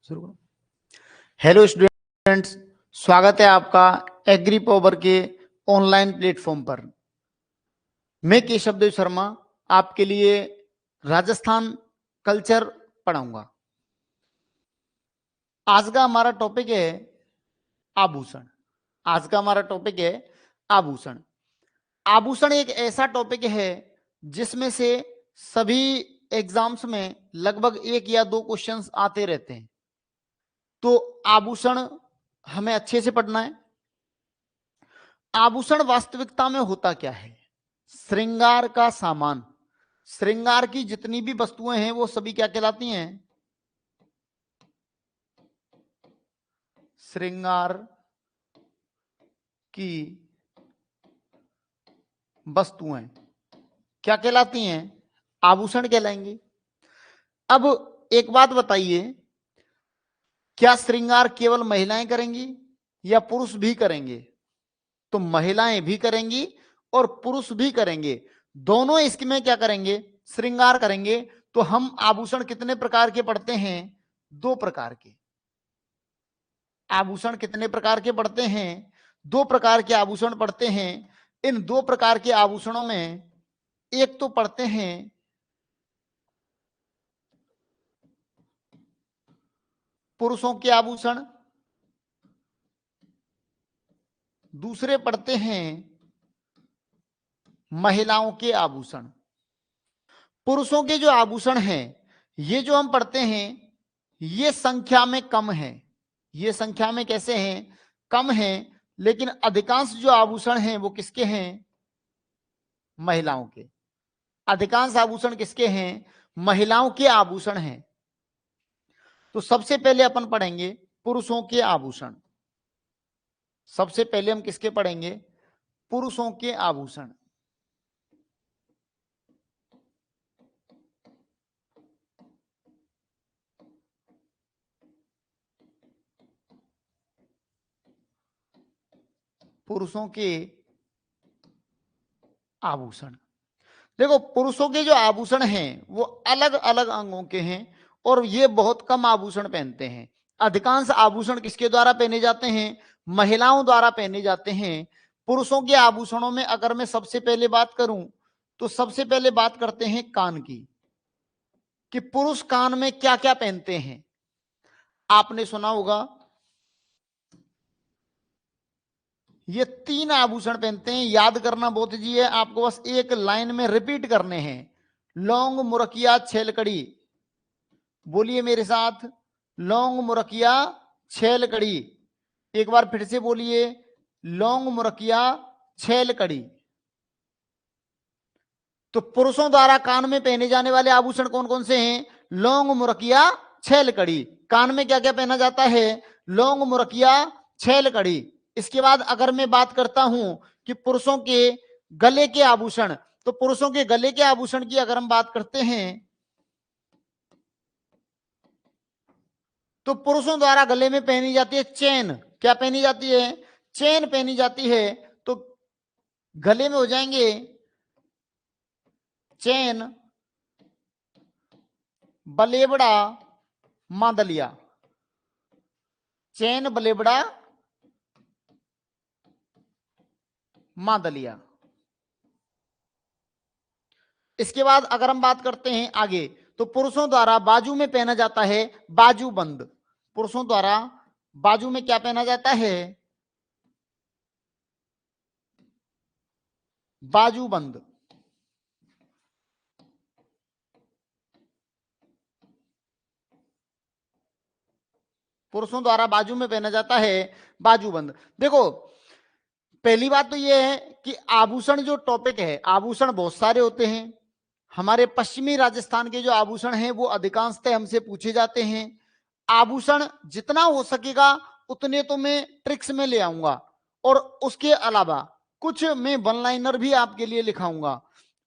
शुरू करो। Hello students, स्वागत है आपका एग्री पावर के ऑनलाइन प्लेटफॉर्म पर। मैं केशवदेव शर्मा आपके लिए राजस्थान कल्चर पढ़ाऊंगा। आज का हमारा टॉपिक है आभूषण। आज का हमारा टॉपिक है आभूषण। आभूषण एक ऐसा टॉपिक है जिसमें से सभी एग्जाम्स में लगभग 1 या 2 क्वेश्चंस आते रहते हैं। तो आभूषण हमें अच्छे से पढ़ना है। आभूषण वास्तविकता में होता क्या है? श्रृंगार का सामान। श्रृंगार की जितनी भी वस्तुएं हैं वो सभी क्या कहलाती हैं? श्रृंगार की वस्तुएं क्या कहलाती हैं? आभूषण कहलाएंगे। अब एक बात बताइए, क्या श्रृंगार केवल महिलाएं करेंगी या पुरुष भी करेंगे? तो महिलाएं भी करेंगी और पुरुष भी करेंगे, दोनों इसमें क्या करेंगे? श्रृंगार करेंगे। तो हम आभूषण कितने प्रकार के पढ़ते हैं? 2 प्रकार के। आभूषण कितने प्रकार के पढ़ते हैं? 2 प्रकार के आभूषण पढ़ते हैं। इन 2 प्रकार के आभूषणों में एक तो पढ़ते हैं पुरुषों के आभूषण, दूसरे पढ़ते हैं महिलाओं के आभूषण। पुरुषों के जो आभूषण हैं, ये जो हम पढ़ते हैं, ये संख्या में कम है। ये संख्या में कैसे हैं? कम है। लेकिन अधिकांश जो आभूषण हैं वो किसके हैं? महिलाओं के। अधिकांश आभूषण किसके हैं? महिलाओं के आभूषण हैं। तो सबसे पहले अपन पढ़ेंगे पुरुषों के आभूषण। सबसे पहले हम किसके पढ़ेंगे? पुरुषों के आभूषण। पुरुषों के आभूषण। देखो, पुरुषों के जो आभूषण हैं वो अलग अलग अंगों के हैं और ये बहुत कम आभूषण पहनते हैं। अधिकांश आभूषण किसके द्वारा पहने जाते हैं? महिलाओं द्वारा पहने जाते हैं। पुरुषों के आभूषणों में अगर मैं सबसे पहले बात करूं तो सबसे पहले बात करते हैं कान की, कि पुरुष कान में क्या क्या पहनते हैं। आपने सुना होगा ये 3 आभूषण पहनते हैं। याद करना बहुत जी है, आपको बस एक लाइन में रिपीट करने हैं। लौंग, मुरकिया, छेलकड़ी। बोलिए मेरे साथ, लौंग, मुरकिया, छेलकड़ी। एक बार फिर से बोलिए, लौंग, मुरकिया, छेलकड़ी। तो पुरुषों द्वारा कान में पहने जाने वाले आभूषण कौन कौन से हैं? लौंग, मुरकिया, छेलकड़ी। कान में क्या क्या पहना जाता है? लौंग, मुरकिया, छेलकड़ी। इसके बाद अगर मैं बात करता हूं कि पुरुषों के गले के आभूषण, तो पुरुषों के गले के आभूषण की अगर हम बात करते हैं तो पुरुषों द्वारा गले में पहनी जाती है चेन। क्या पहनी जाती है? चेन पहनी जाती है। तो गले में हो जाएंगे चेन, बलेबड़ा, मांदलिया। चेन, बलेबड़ा, मांदलिया। इसके बाद अगर हम बात करते हैं आगे, तो पुरुषों द्वारा बाजू में पहना जाता है बाजूबंद। पुरुषों द्वारा बाजू में क्या पहना जाता है? बाजूबंद। पुरुषों द्वारा बाजू में पहना जाता है बाजूबंद। देखो, पहली बात तो यह है कि आभूषण जो टॉपिक है, आभूषण बहुत सारे होते हैं। हमारे पश्चिमी राजस्थान के जो आभूषण हैं वो अधिकांशतः हमसे पूछे जाते हैं। आभूषण जितना हो सकेगा उतने तो मैं ट्रिक्स में ले आऊंगा, और उसके अलावा कुछ मैं वन लाइनर भी आपके लिए लिखाऊंगा।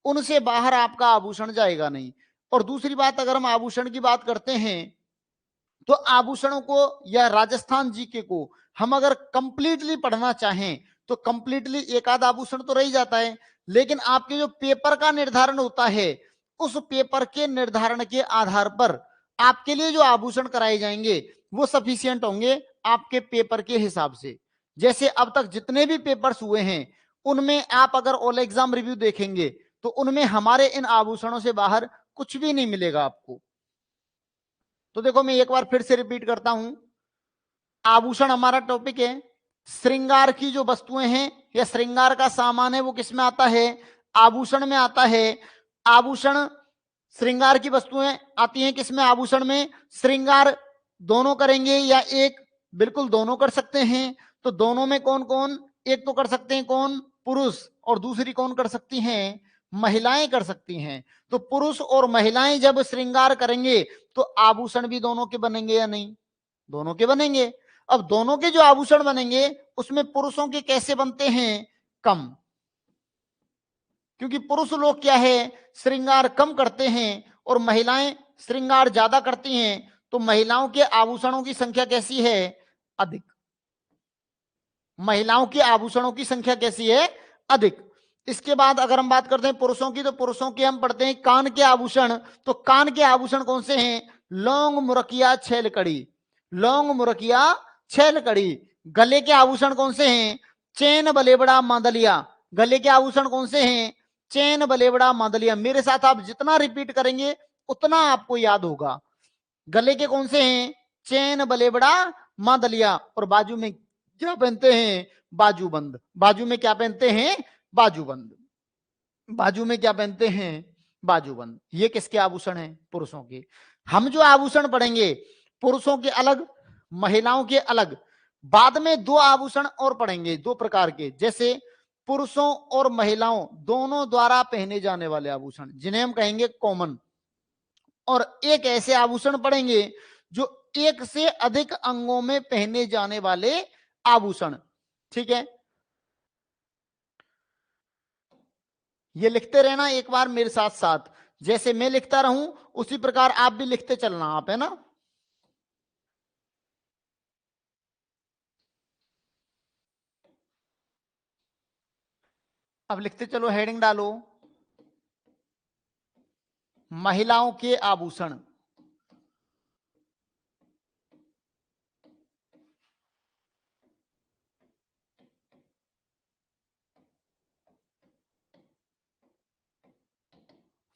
उनसे बाहर आपका आभूषण जाएगा नहीं। और दूसरी बात, अगर हम आभूषण की बात करते हैं तो आभूषणों को या राजस्थान जीके को हम अगर कंप्लीटली पढ़ना चाहें तो कंप्लीटली एक आध आभूषण तो रह जाता है, लेकिन आपके जो पेपर का निर्धारण होता है उस पेपर के निर्धारण के आधार पर आपके लिए जो आभूषण कराए जाएंगे वो सफिशियंट होंगे आपके पेपर के हिसाब से। जैसे अब तक जितने भी पेपर्स हुए हैं उनमें आप अगर ऑल एग्जाम रिव्यू देखेंगे तो उनमें हमारे इन आभूषणों से बाहर कुछ भी नहीं मिलेगा आपको। तो देखो मैं एक बार फिर से रिपीट करता हूं, आभूषण हमारा टॉपिक है। श्रृंगार की जो वस्तुएं हैं या श्रृंगार का सामान है वो किस में आता है? आभूषण में आता है। आभूषण श्रृंगार की वस्तुएं आती हैं किसमें? आभूषण में। श्रृंगार दोनों करेंगे या एक? बिल्कुल दोनों कर सकते हैं। तो दोनों में कौन कौन? एक तो कर सकते हैं कौन? पुरुष। और दूसरी कौन कर सकती हैं? महिलाएं कर सकती हैं। तो पुरुष और महिलाएं जब श्रृंगार करेंगे तो आभूषण भी दोनों के बनेंगे या नहीं? दोनों के बनेंगे। अब दोनों के जो आभूषण बनेंगे उसमें पुरुषों के कैसे बनते हैं? कम। क्योंकि पुरुष लोग क्या है, श्रृंगार कम करते हैं और महिलाएं श्रृंगार ज्यादा करती हैं। तो महिलाओं के आभूषणों की संख्या कैसी है? अधिक। महिलाओं के आभूषणों की संख्या कैसी है? अधिक। इसके बाद अगर हम बात करते हैं पुरुषों की, तो पुरुषों के हम पढ़ते हैं कान के आभूषण। तो कान के आभूषण कौन से हैं? लौंग, मुरकिया, छैल कड़ी। लौंग, मुरकिया, छैल कड़ी। गले के आभूषण कौन से हैं? चैन, बलेबड़ा, मांदलिया। गले के आभूषण कौन से हैं? चैन, बलेबड़ा, मांदलिया। मेरे साथ आप जितना रिपीट करेंगे उतना आपको याद होगा। गले के कौन से हैं? चैन, बलेबड़ा, मांदलिया। और बाजू में क्या पहनते हैं? बाजूबंद। बाजू में क्या पहनते हैं? बाजूबंद। बाजू में क्या पहनते हैं? बाजूबंद। ये किसके आभूषण हैं? पुरुषों के। हम जो आभूषण पढ़ेंगे पुरुषों के अलग, महिलाओं के अलग। बाद में दो आभूषण और पढ़ेंगे, दो प्रकार के, जैसे पुरुषों और महिलाओं दोनों द्वारा पहने जाने वाले आभूषण जिन्हें हम कहेंगे कॉमन। और एक ऐसे आभूषण पढ़ेंगे जो एक से अधिक अंगों में पहने जाने वाले आभूषण। ठीक है, ये लिखते रहना एक बार मेरे साथ साथ। जैसे मैं लिखता रहूं उसी प्रकार आप भी लिखते चलना, आप, है ना। अब लिखते चलो, हेडिंग डालो, महिलाओं के आभूषण।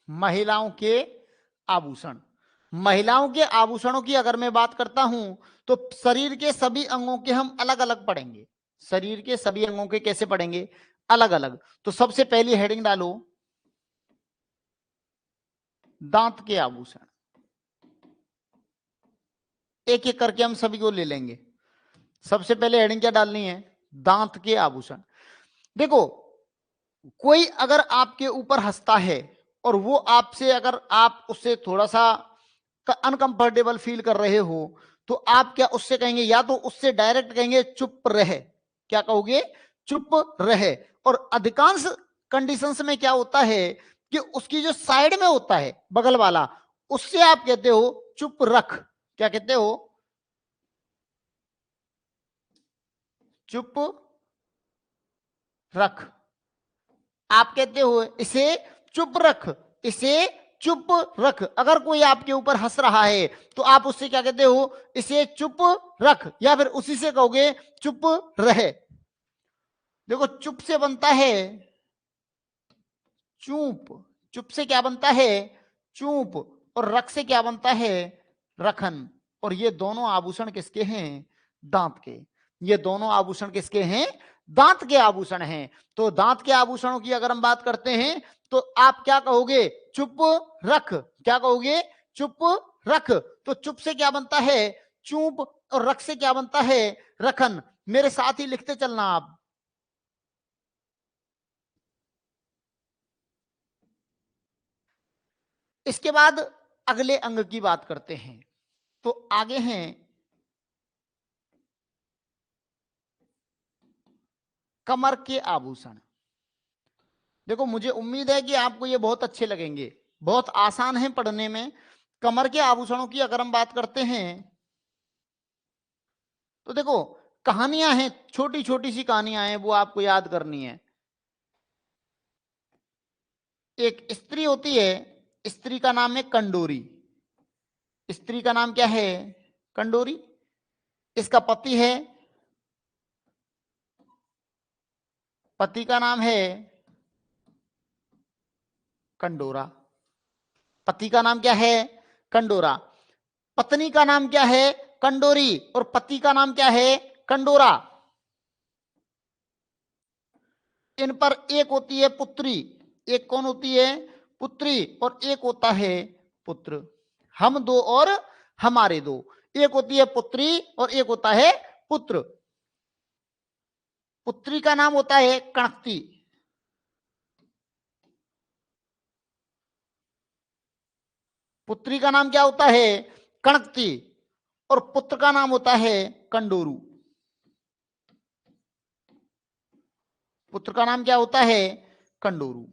महिलाओं के आभूषण। महिलाओं के आभूषणों की अगर मैं बात करता हूं तो शरीर के सभी अंगों के हम अलग अलग पढ़ेंगे। शरीर के सभी अंगों के कैसे पढ़ेंगे? अलग अलग। तो सबसे पहली हेडिंग डालो, दांत के आभूषण। एक एक करके हम सभी को ले लेंगे। सबसे पहले हेडिंग क्या डालनी है? दांत के आभूषण। देखो, कोई अगर आपके ऊपर हंसता है और वो आपसे, अगर आप उससे थोड़ा सा अनकंफर्टेबल फील कर रहे हो तो आप क्या उससे कहेंगे? या तो उससे डायरेक्ट कहेंगे चुप रहे। क्या कहोगे? चुप रहे। और अधिकांश कंडीशंस में क्या होता है कि उसकी जो साइड में होता है बगल वाला, उससे आप कहते हो चुप रख। क्या कहते हो? चुप रख। आप कहते हो इसे चुप रख, इसे चुप रख। अगर कोई आपके ऊपर हंस रहा है तो आप उससे क्या कहते हो? इसे चुप रख। या फिर उसी से कहोगे चुप रहे। देखो, चुप से बनता है चूप। चुप से क्या बनता है? चूप। और रख से क्या बनता है? रखन। और ये दोनों आभूषण किसके हैं? दांत के। ये दोनों आभूषण किसके हैं? दांत के आभूषण हैं। तो दांत के आभूषणों की अगर हम बात करते हैं तो आप क्या कहोगे? चुप रख। क्या कहोगे? चुप रख। तो चुप से क्या बनता है? चूप। और रख से क्या बनता है? रखन। मेरे साथ ही लिखते चलना आप। इसके बाद अगले अंग की बात करते हैं। तो आगे हैं कमर के आभूषण। देखो, मुझे उम्मीद है कि आपको ये बहुत अच्छे लगेंगे, बहुत आसान है पढ़ने में। कमर के आभूषणों की अगर हम बात करते हैं तो देखो, कहानियां हैं, छोटी छोटी सी कहानियां हैं, वो आपको याद करनी है। एक स्त्री होती है, स्त्री का नाम है कंडोरी। स्त्री का नाम क्या है? कंडोरी। इसका पति है, पति का नाम है कंडोरा। पति का नाम क्या है? कंडोरा। पत्नी का नाम क्या है? कंडोरी। और पति का नाम क्या है? कंडोरा। इन पर एक होती है पुत्री, एक कौन होती है? पुत्री। और एक होता है पुत्र। हम दो और हमारे दो। एक होती है पुत्री और एक होता है पुत्र। पुत्री का नाम होता है कणकती। पुत्री का नाम क्या होता है? कणकती। और पुत्र का नाम होता है कंडोरू। पुत्र का नाम क्या होता है? कंडोरू।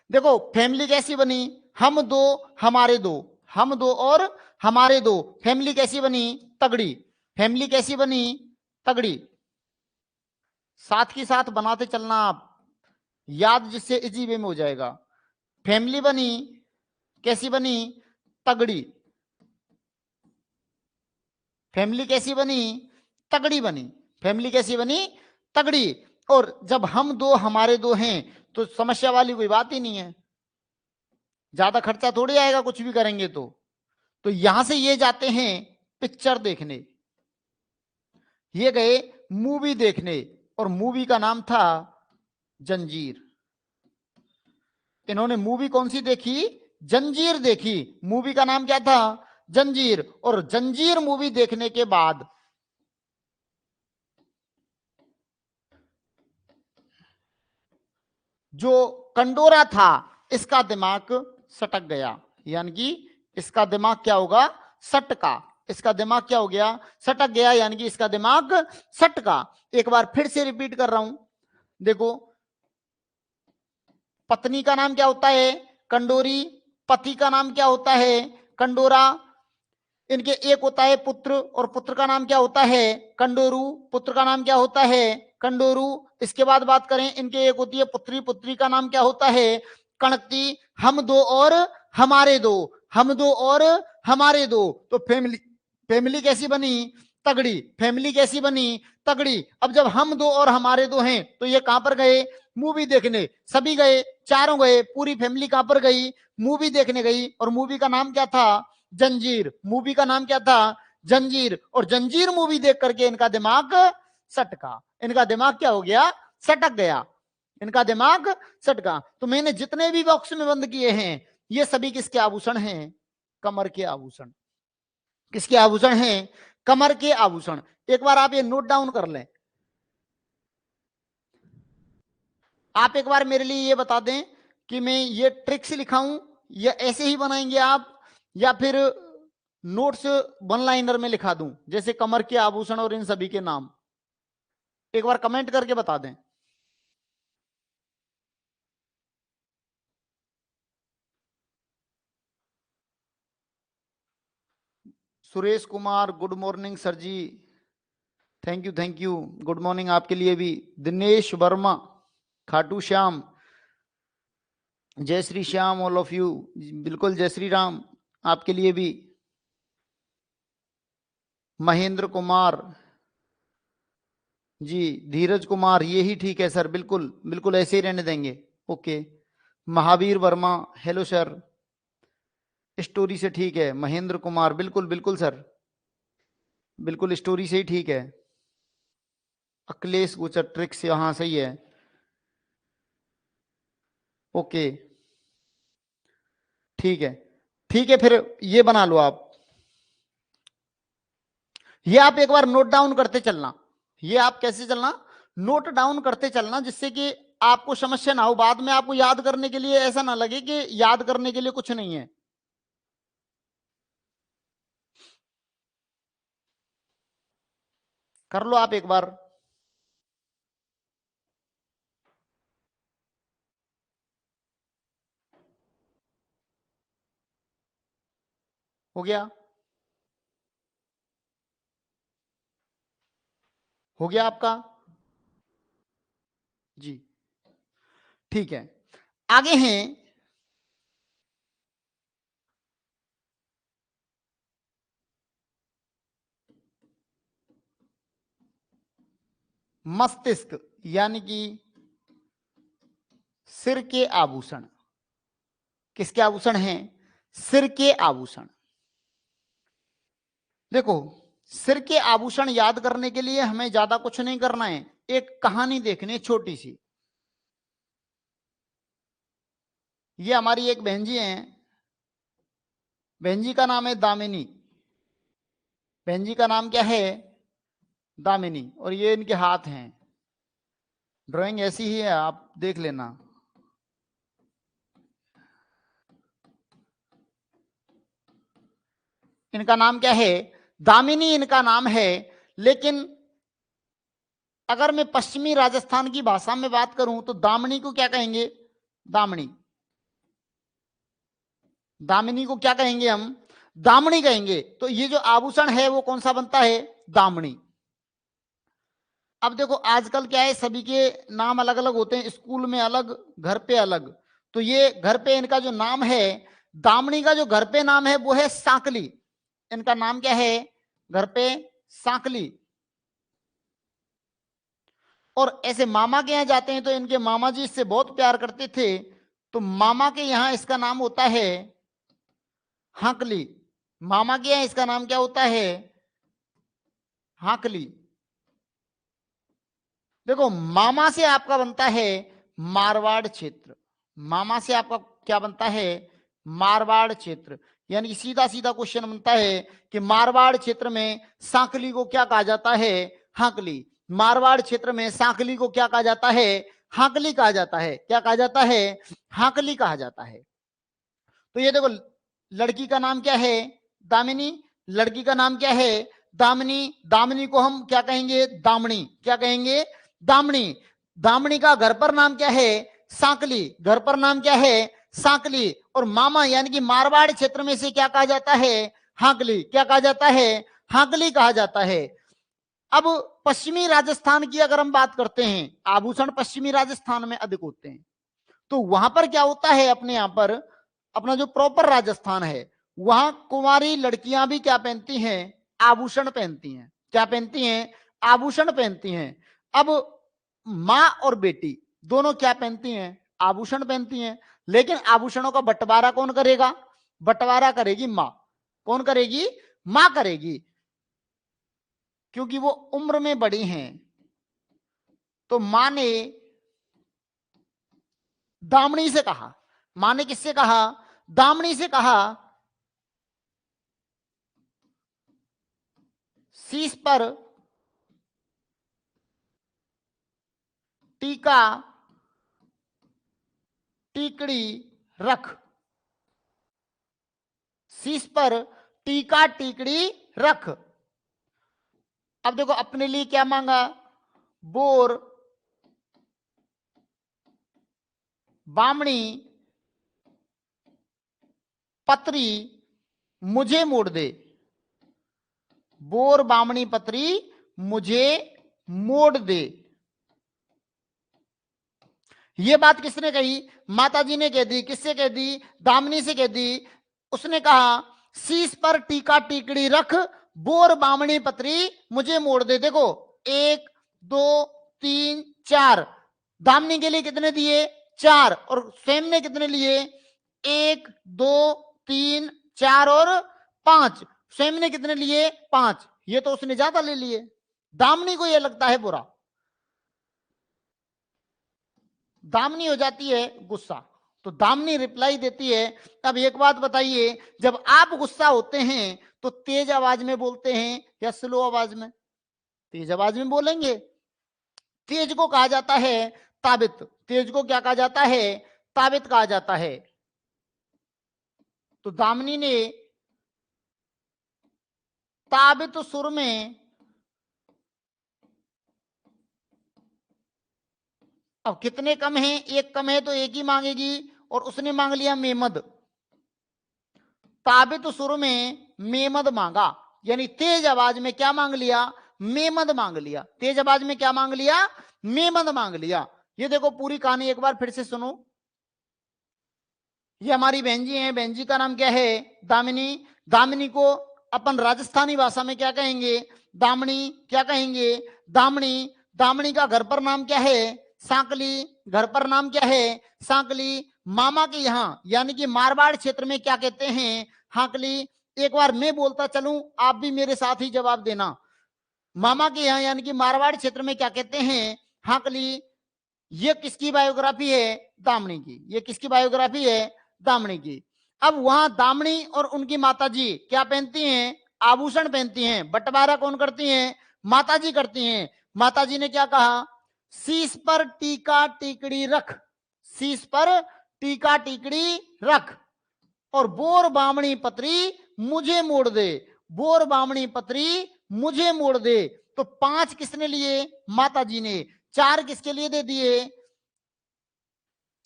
देखो फैमिली कैसी बनी? हम दो हमारे दो, हम दो और हमारे दो। फैमिली कैसी बनी? तगड़ी। फैमिली कैसी बनी? तगड़ी। साथ ही साथ बनाते चलना आप, याद जिससे इजी वे में हो जाएगा। फैमिली बनी कैसी बनी? तगड़ी। फैमिली कैसी बनी? तगड़ी बनी। फैमिली कैसी बनी? तगड़ी। और जब हम दो हमारे दो हैं तो समस्या वाली कोई बात ही नहीं है, ज्यादा खर्चा थोड़ी आएगा कुछ भी करेंगे तो यहां से ये जाते हैं पिक्चर देखने, ये गए मूवी देखने, और मूवी का नाम था जंजीर। इन्होंने मूवी कौन सी देखी? जंजीर देखी। मूवी का नाम क्या था? जंजीर। और जंजीर मूवी देखने के बाद जो कंडोरा था इसका दिमाग सटक गया, यानी कि इसका दिमाग क्या होगा? सटका। इसका दिमाग क्या हो गया? सटक गया, यानी कि इसका दिमाग सटका। एक बार फिर से रिपीट कर रहा हूं, देखो पत्नी का नाम क्या होता है? कंडोरी। पति का नाम क्या होता है? कंडोरा। इनके एक होता है पुत्र, और पुत्र का नाम क्या होता है? कंडोरू। पुत्र का नाम क्या होता है? कंडोरू। इसके बाद बात करें, इनके एक होती है पुत्री, पुत्री का नाम क्या होता है? कणकती। हम दो और हमारे दो, हम दो और हमारे दो। तो फैमिली, फैमिली कैसी बनी? तगड़ी। फैमिली कैसी बनी? तगड़ी। अब जब हम दो और हमारे दो हैं तो ये कहां पर गए? मूवी देखने। सभी गए, चारों गए, पूरी फैमिली कहां पर गई? मूवी देखने गई। और मूवी का नाम क्या था? जंजीर। मूवी का नाम क्या था? जंजीर। और जंजीर मूवी देख करके इनका दिमाग सटका। इनका दिमाग क्या हो गया? सटक गया। इनका दिमाग सटका। तो मैंने जितने भी बॉक्स में बंद किए हैं ये सभी किसके आभूषण हैं? कमर के आभूषण। किसके आभूषण हैं? कमर के आभूषण। एक बार आप ये नोट डाउन कर लें। आप एक बार मेरे लिए ये बता दें कि मैं ये ट्रिक्स लिखाऊं या ऐसे ही बनाएंगे आप, या फिर नोट्स वन लाइनर में लिखा दूं जैसे कमर के आभूषण और इन सभी के नाम? एक बार कमेंट करके बता दें। Suresh Kumar, good morning sir ji. Thank you, thank you. Good morning आपके लिए भी। दिनेश वर्मा, खाटू श्याम, जय Shri Shyam all of you. बिल्कुल जय श्री राम आपके लिए भी। महेंद्र कुमार जी, धीरज कुमार, ये ही ठीक है सर, बिल्कुल बिल्कुल ऐसे ही रहने देंगे। Okay. Mahavir Verma, hello sir. Story से ठीक है। महेंद्र कुमार, बिल्कुल बिल्कुल सर, बिल्कुल स्टोरी से ही ठीक है। अखिलेश गुचर, ट्रिक्स, यहाँ सही है। ओके, ठीक है, ठीक है। फिर ये बना लो आप, ये आप एक बार नोट डाउन करते चलना। ये आप कैसे चलना? नोट डाउन करते चलना, जिससे कि आपको समस्या ना हो, बाद में आपको याद करने के लिए ऐसा ना लगे कि याद करने के लिए कुछ नहीं है। कर लो आप एक बार। हो गया? हो गया आपका? जी, ठीक है। आगे हैं, मस्तिष्क यानी कि सिर के आभूषण। किसके आभूषण हैं? सिर के आभूषण। देखो, सिर के आभूषण याद करने के लिए हमें ज्यादा कुछ नहीं करना है, एक कहानी देखनी है छोटी सी। ये हमारी एक बहन जी हैं, बहन जी का नाम है दामिनी। बहन जी का नाम क्या है? दामिनी। और ये इनके हाथ हैं, ड्राइंग ऐसी ही है, आप देख लेना। इनका नाम क्या है? दामिनी इनका नाम है। लेकिन अगर मैं पश्चिमी राजस्थान की भाषा में बात करूं तो दामिनी को क्या कहेंगे? दामनी। दामिनी को क्या कहेंगे हम? दामनी कहेंगे। तो ये जो आभूषण है वो कौन सा बनता है? दामनी। अब देखो, आजकल क्या है, सभी के नाम अलग अलग होते हैं, स्कूल में अलग, घर पे अलग। तो ये घर पे इनका जो नाम है, दामनी का जो घर पे नाम है वो है सांकली। इनका नाम क्या है घर पे? सांकली। और ऐसे मामा के यहाँ जाते हैं तो इनके मामा जी इससे बहुत प्यार करते थे, तो मामा के यहाँ इसका नाम होता है हाकली। मामा के यहाँ इसका नाम क्या होता है? हाकली। देखो, मामा से आपका बनता है मारवाड़ क्षेत्र। मामा से आपका क्या बनता है? मारवाड़ क्षेत्र। यानी कि सीधा सीधा क्वेश्चन बनता है कि मारवाड़ क्षेत्र में सांकली को क्या कहा जाता है? हाकली। मारवाड़ क्षेत्र में सांकली को क्या कहा जाता है? हाकली कहा जाता है। क्या कहा जाता है? हाकली कहा जाता है। तो ये देखो, लड़की का नाम क्या है? दामिनी। लड़की का नाम क्या है? दामिनी। दामिनी को हम क्या कहेंगे? दामनी। क्या कहेंगे? दामनी। दामनी का घर पर नाम क्या है? सांकली। घर पर नाम क्या है? सांकली। और मामा यानी कि मारवाड़ क्षेत्र में से क्या कहा जाता है? हाकली। क्या कहा जाता है? हाकली कहा जाता है। अब पश्चिमी राजस्थान की अगर हम बात करते हैं, आभूषण पश्चिमी राजस्थान में अधिक होते हैं, तो वहां पर क्या होता है, अपने यहां पर अपना जो प्रॉपर राजस्थान है, वहां कुंवारी लड़कियां भी क्या पहनती हैं? आभूषण पहनती हैं। क्या पहनती हैं? आभूषण पहनती हैं। अब माँ और बेटी दोनों क्या पहनती हैं? आभूषण पहनती हैं। लेकिन आभूषणों का बंटवारा कौन करेगा? बंटवारा करेगी माँ। कौन करेगी? माँ करेगी, क्योंकि वो उम्र में बड़ी हैं। तो माँ ने दामनी से कहा, माँ ने किससे कहा? दामनी से कहा, शीश पर टीका टीकड़ी रख। शीश पर टीका टीकड़ी रख। अब देखो, अपने लिए क्या मांगा? बोर बामणी पत्री मुझे मोड़ दे। बोर बामणी पत्री मुझे मोड़ दे। ये बात किसने कही? माता जी ने कह दी। किससे कह दी? दामिनी से कह दी। उसने कहा, शीश पर टीका टीकड़ी रख, बोर बामणी पत्री मुझे मोड़ दे। देखो, 1 2 3 4। दामिनी के लिए कितने दिए? 4। और स्वयं ने कितने लिए? 1 2 3 4 और 5। स्वयं ने कितने लिए? 5। ये तो उसने ज्यादा ले लिए। दामिनी को यह लगता है बुरा। दामिनी हो जाती है गुस्सा, तो दामिनी रिप्लाई देती है। अब एक बात बताइए, जब आप गुस्सा होते हैं तो तेज आवाज में बोलते हैं या स्लो आवाज में? तेज आवाज में बोलेंगे। तेज को कहा जाता है ताबित। तेज को क्या कहा जाता है? ताबित कहा जाता है। तो दामिनी ने ताबित सुर में, अब कितने कम हैं? 1 कम है तो 1 ही मांगेगी, और उसने मांग लिया मेमद। ताबित सुर में मेमद मांगा, यानी तेज आवाज में क्या मांग लिया? मेमद मांग लिया। तेज आवाज में क्या मांग लिया? मेमद मांग लिया। ये देखो, पूरी कहानी एक बार फिर से सुनो। ये हमारी बहन जी हैं। बहन जी का नाम क्या है? दामिनी। दामिनी को अपन राजस्थानी भाषा में क्या कहेंगे? दामनी। क्या कहेंगे? दामनी। दामनी का घर पर नाम क्या है? सांकली। घर पर नाम क्या है? सांकली। मामा के यहाँ यानी कि मारवाड़ क्षेत्र में क्या कहते हैं? हाकली। एक बार मैं बोलता चलूं, आप भी मेरे साथ ही जवाब देना। मामा के यहाँ यानी कि मारवाड़ क्षेत्र में क्या कहते हैं? हाकली। ये किसकी बायोग्राफी है? दामनी की। ये किसकी बायोग्राफी है? दामनी की। अब वहां दामनी और उनकी माताजी क्या पहनती हैं? आभूषण पहनती हैं। बंटवारा कौन करती हैं? माताजी करती हैं। माताजी ने क्या कहा? शीश पर टीका टिकड़ी रख, शीश पर टीका टिकड़ी रख, और बोर बामणी पत्री मुझे मोड़ दे, बोर बामणी पत्री मुझे मोड़ दे। तो 5 किसने लिए? माताजी ने। 4 किसके लिए दे दिए?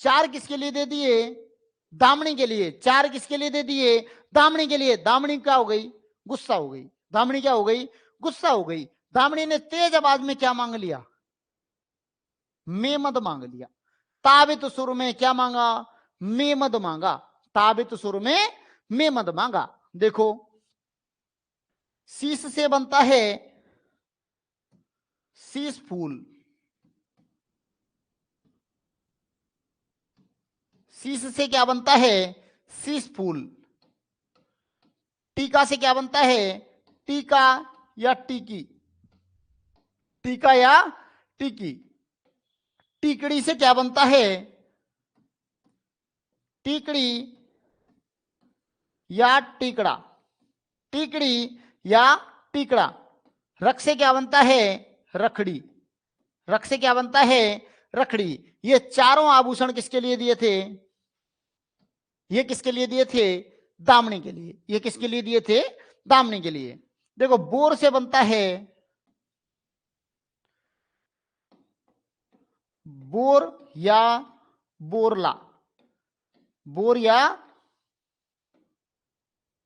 4 किसके लिए दे दिए? दामनी के लिए। 4 किसके लिए दे दिए? दामनी के लिए। दामनी क्या हो गई? गुस्सा हो गई। दामनी क्या हो गई? गुस्सा हो गई। दामनी ने तेज आवाज में क्या मांग लिया? मेमद मांग लिया। ताबित सुर में क्या मांगा? मेमद मांगा। ताबित सुर में मेमद मांगा। देखो, शीश से बनता है शीश फूल, शीश से क्या बनता है? शीश फूल। टीका से क्या बनता है? टीका या टीकी, टीका या टीकी। टीकड़ी से क्या बनता है? टीकड़ी या टीकड़ा, टीकड़ी या टीकड़ा। रख से क्या बनता है? रखड़ी, रख से क्या बनता है? रखड़ी। ये चारों आभूषण किसके लिए दिए थे? ये किसके लिए दिए थे? दामनी के लिए। ये किसके लिए दिए थे? दामनी के लिए। देखो, बोर से बनता है, बोर या बोरला, बोर या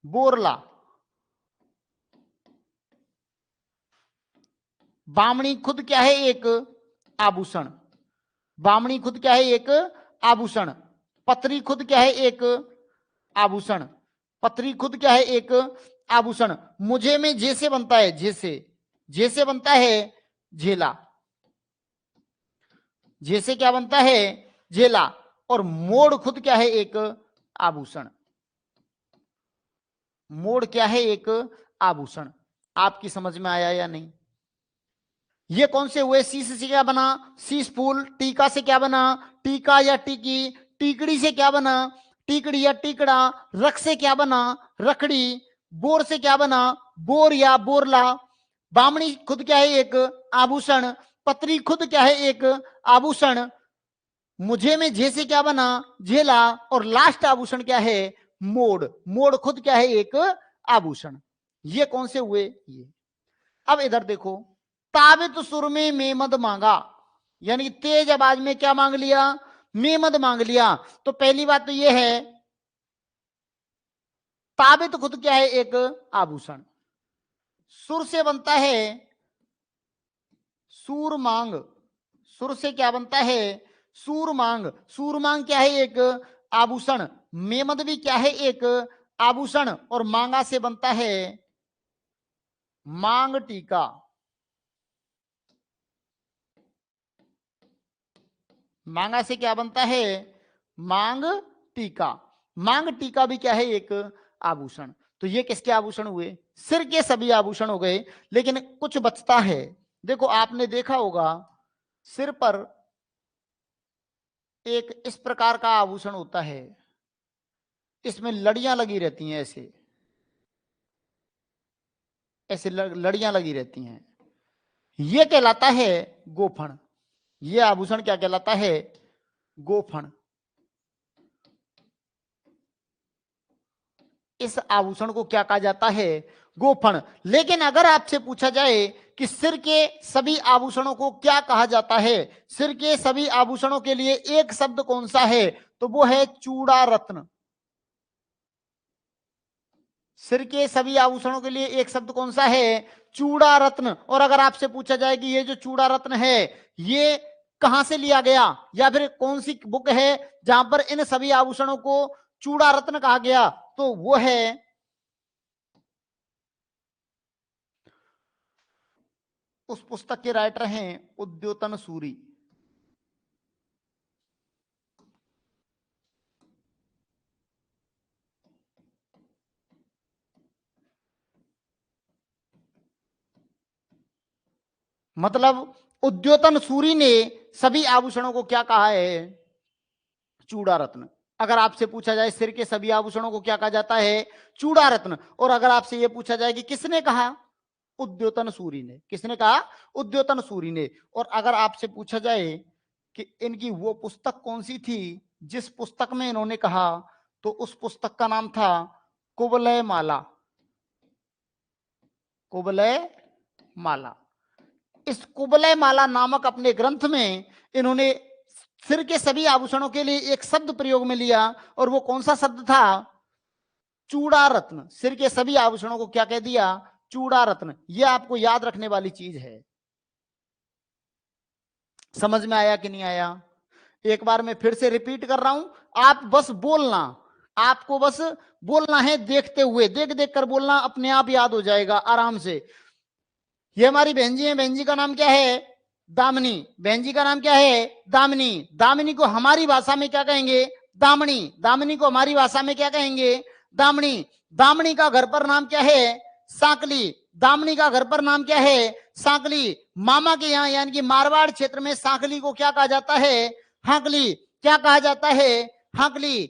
बोरला। बामणी खुद क्या है? एक आभूषण। बामणी खुद क्या है? एक आभूषण। पत्री खुद क्या है? एक आभूषण। पत्री खुद क्या है? एक आभूषण। मुझे में जैसे बनता है, जैसे, जैसे बनता है झेला, जैसे क्या बनता है? झेला। और मोड़ खुद क्या है? एक आभूषण। मोड़ क्या है? एक आभूषण। आपकी समझ में आया या नहीं? ये कौन से हुए? शीश से क्या बना? शीश फूल। टीका से क्या बना? टीका या टीकी। टीकड़ी से क्या बना? टीकड़ी या टीकड़ा। रख से क्या बना? रखड़ी। बोर से क्या बना? बोर या बोरला। बामणी खुद क्या है? एक आभूषण। पत्री खुद क्या है? एक आभूषण। मुझे में जे से क्या बना? झेला। और लास्ट आभूषण क्या है? मोड़। मोड़ खुद क्या है? एक आभूषण। ये कौन से हुए? ये। अब इधर देखो, ताबित सुर में मेमद मांगा, यानी कि तेज आवाज में क्या मांग लिया? मेमद मांग लिया। तो पहली बात तो यह है, ताबित खुद क्या है? एक आभूषण। सुर से बनता है सूर मांग। सुर से क्या बनता है? सूर मांग। सूर मांग क्या है? एक आभूषण। मेमद भी क्या है? एक आभूषण। और मांगा से बनता है मांग टीका। मांगा से क्या बनता है? मांग टीका। मांग टीका भी क्या है? एक आभूषण। तो ये किसके आभूषण हुए? सिर के सभी आभूषण हो गए, लेकिन कुछ बचता है। देखो, आपने देखा होगा सिर पर एक इस प्रकार का आभूषण होता है, इसमें लड़ियां लगी रहती हैं, ऐसे ऐसे लड़ियां लगी रहती हैं। यह कहलाता है गोफण। यह आभूषण क्या कहलाता है? गोफण। इस आभूषण को क्या कहा जाता है? गोफण। लेकिन अगर आपसे पूछा जाए कि सिर के सभी आभूषणों को क्या कहा जाता है, सिर के सभी आभूषणों के लिए एक शब्द कौन सा है? तो वो है चूड़ा रत्न। सिर के सभी आभूषणों के लिए एक शब्द कौन सा है? चूड़ा रत्न। और अगर आपसे पूछा जाए कि ये जो चूड़ा रत्न है, ये कहां से लिया गया, या फिर कौन सी बुक है जहां पर इन सभी आभूषणों को चूड़ा रत्न कहा गया, तो वो है उस पुस्तक के राइटर हैं उद्योतन सूरी। मतलब उद्योतन सूरी ने सभी आभूषणों को क्या कहा है? चूड़ा रत्न। अगर आपसे पूछा जाए सिर के सभी आभूषणों को क्या कहा जाता है? चूड़ा रत्न। और अगर आपसे यह पूछा जाए कि किसने कहा? उद्योतन सूरी ने। किसने कहा? उद्योतन सूरी ने। और अगर आपसे पूछा जाए कि इनकी वो पुस्तक कौन सी थी जिस पुस्तक में इन्होंने कहा, तो उस पुस्तक का नाम था कुवलय माला। कुवलय माला। इस कुवलय माला नामक अपने ग्रंथ में इन्होंने सिर के सभी आभूषणों के लिए एक शब्द प्रयोग में लिया, और वो कौन सा शब्द था? चूड़ा रत्न। सिर के सभी आभूषणों को क्या कह दिया? चूड़ा रत्न। यह आपको याद रखने वाली चीज है। समझ में आया कि नहीं आया? एक बार मैं फिर से रिपीट कर रहा हूं, आप बस बोलना, आपको बस बोलना है, देखते हुए, देख देख कर बोलना, अपने आप याद हो जाएगा आराम से। ये हमारी बहन जी है, बहन जी का नाम क्या है? दामिनी। बहन जी का नाम क्या है? दामिनी। दामिनी को हमारी भाषा में क्या कहेंगे? दामनी। दामिनी को हमारी भाषा में क्या कहेंगे? दामनी। दामनी का घर पर नाम क्या है? सांकली। दामनी का घर पर नाम क्या है? सांकली। मामा के यहाँ यानी कि मारवाड़ क्षेत्र में सांकली को क्या कहा जाता है? हाकली। क्या कहा जाता है? हाकली।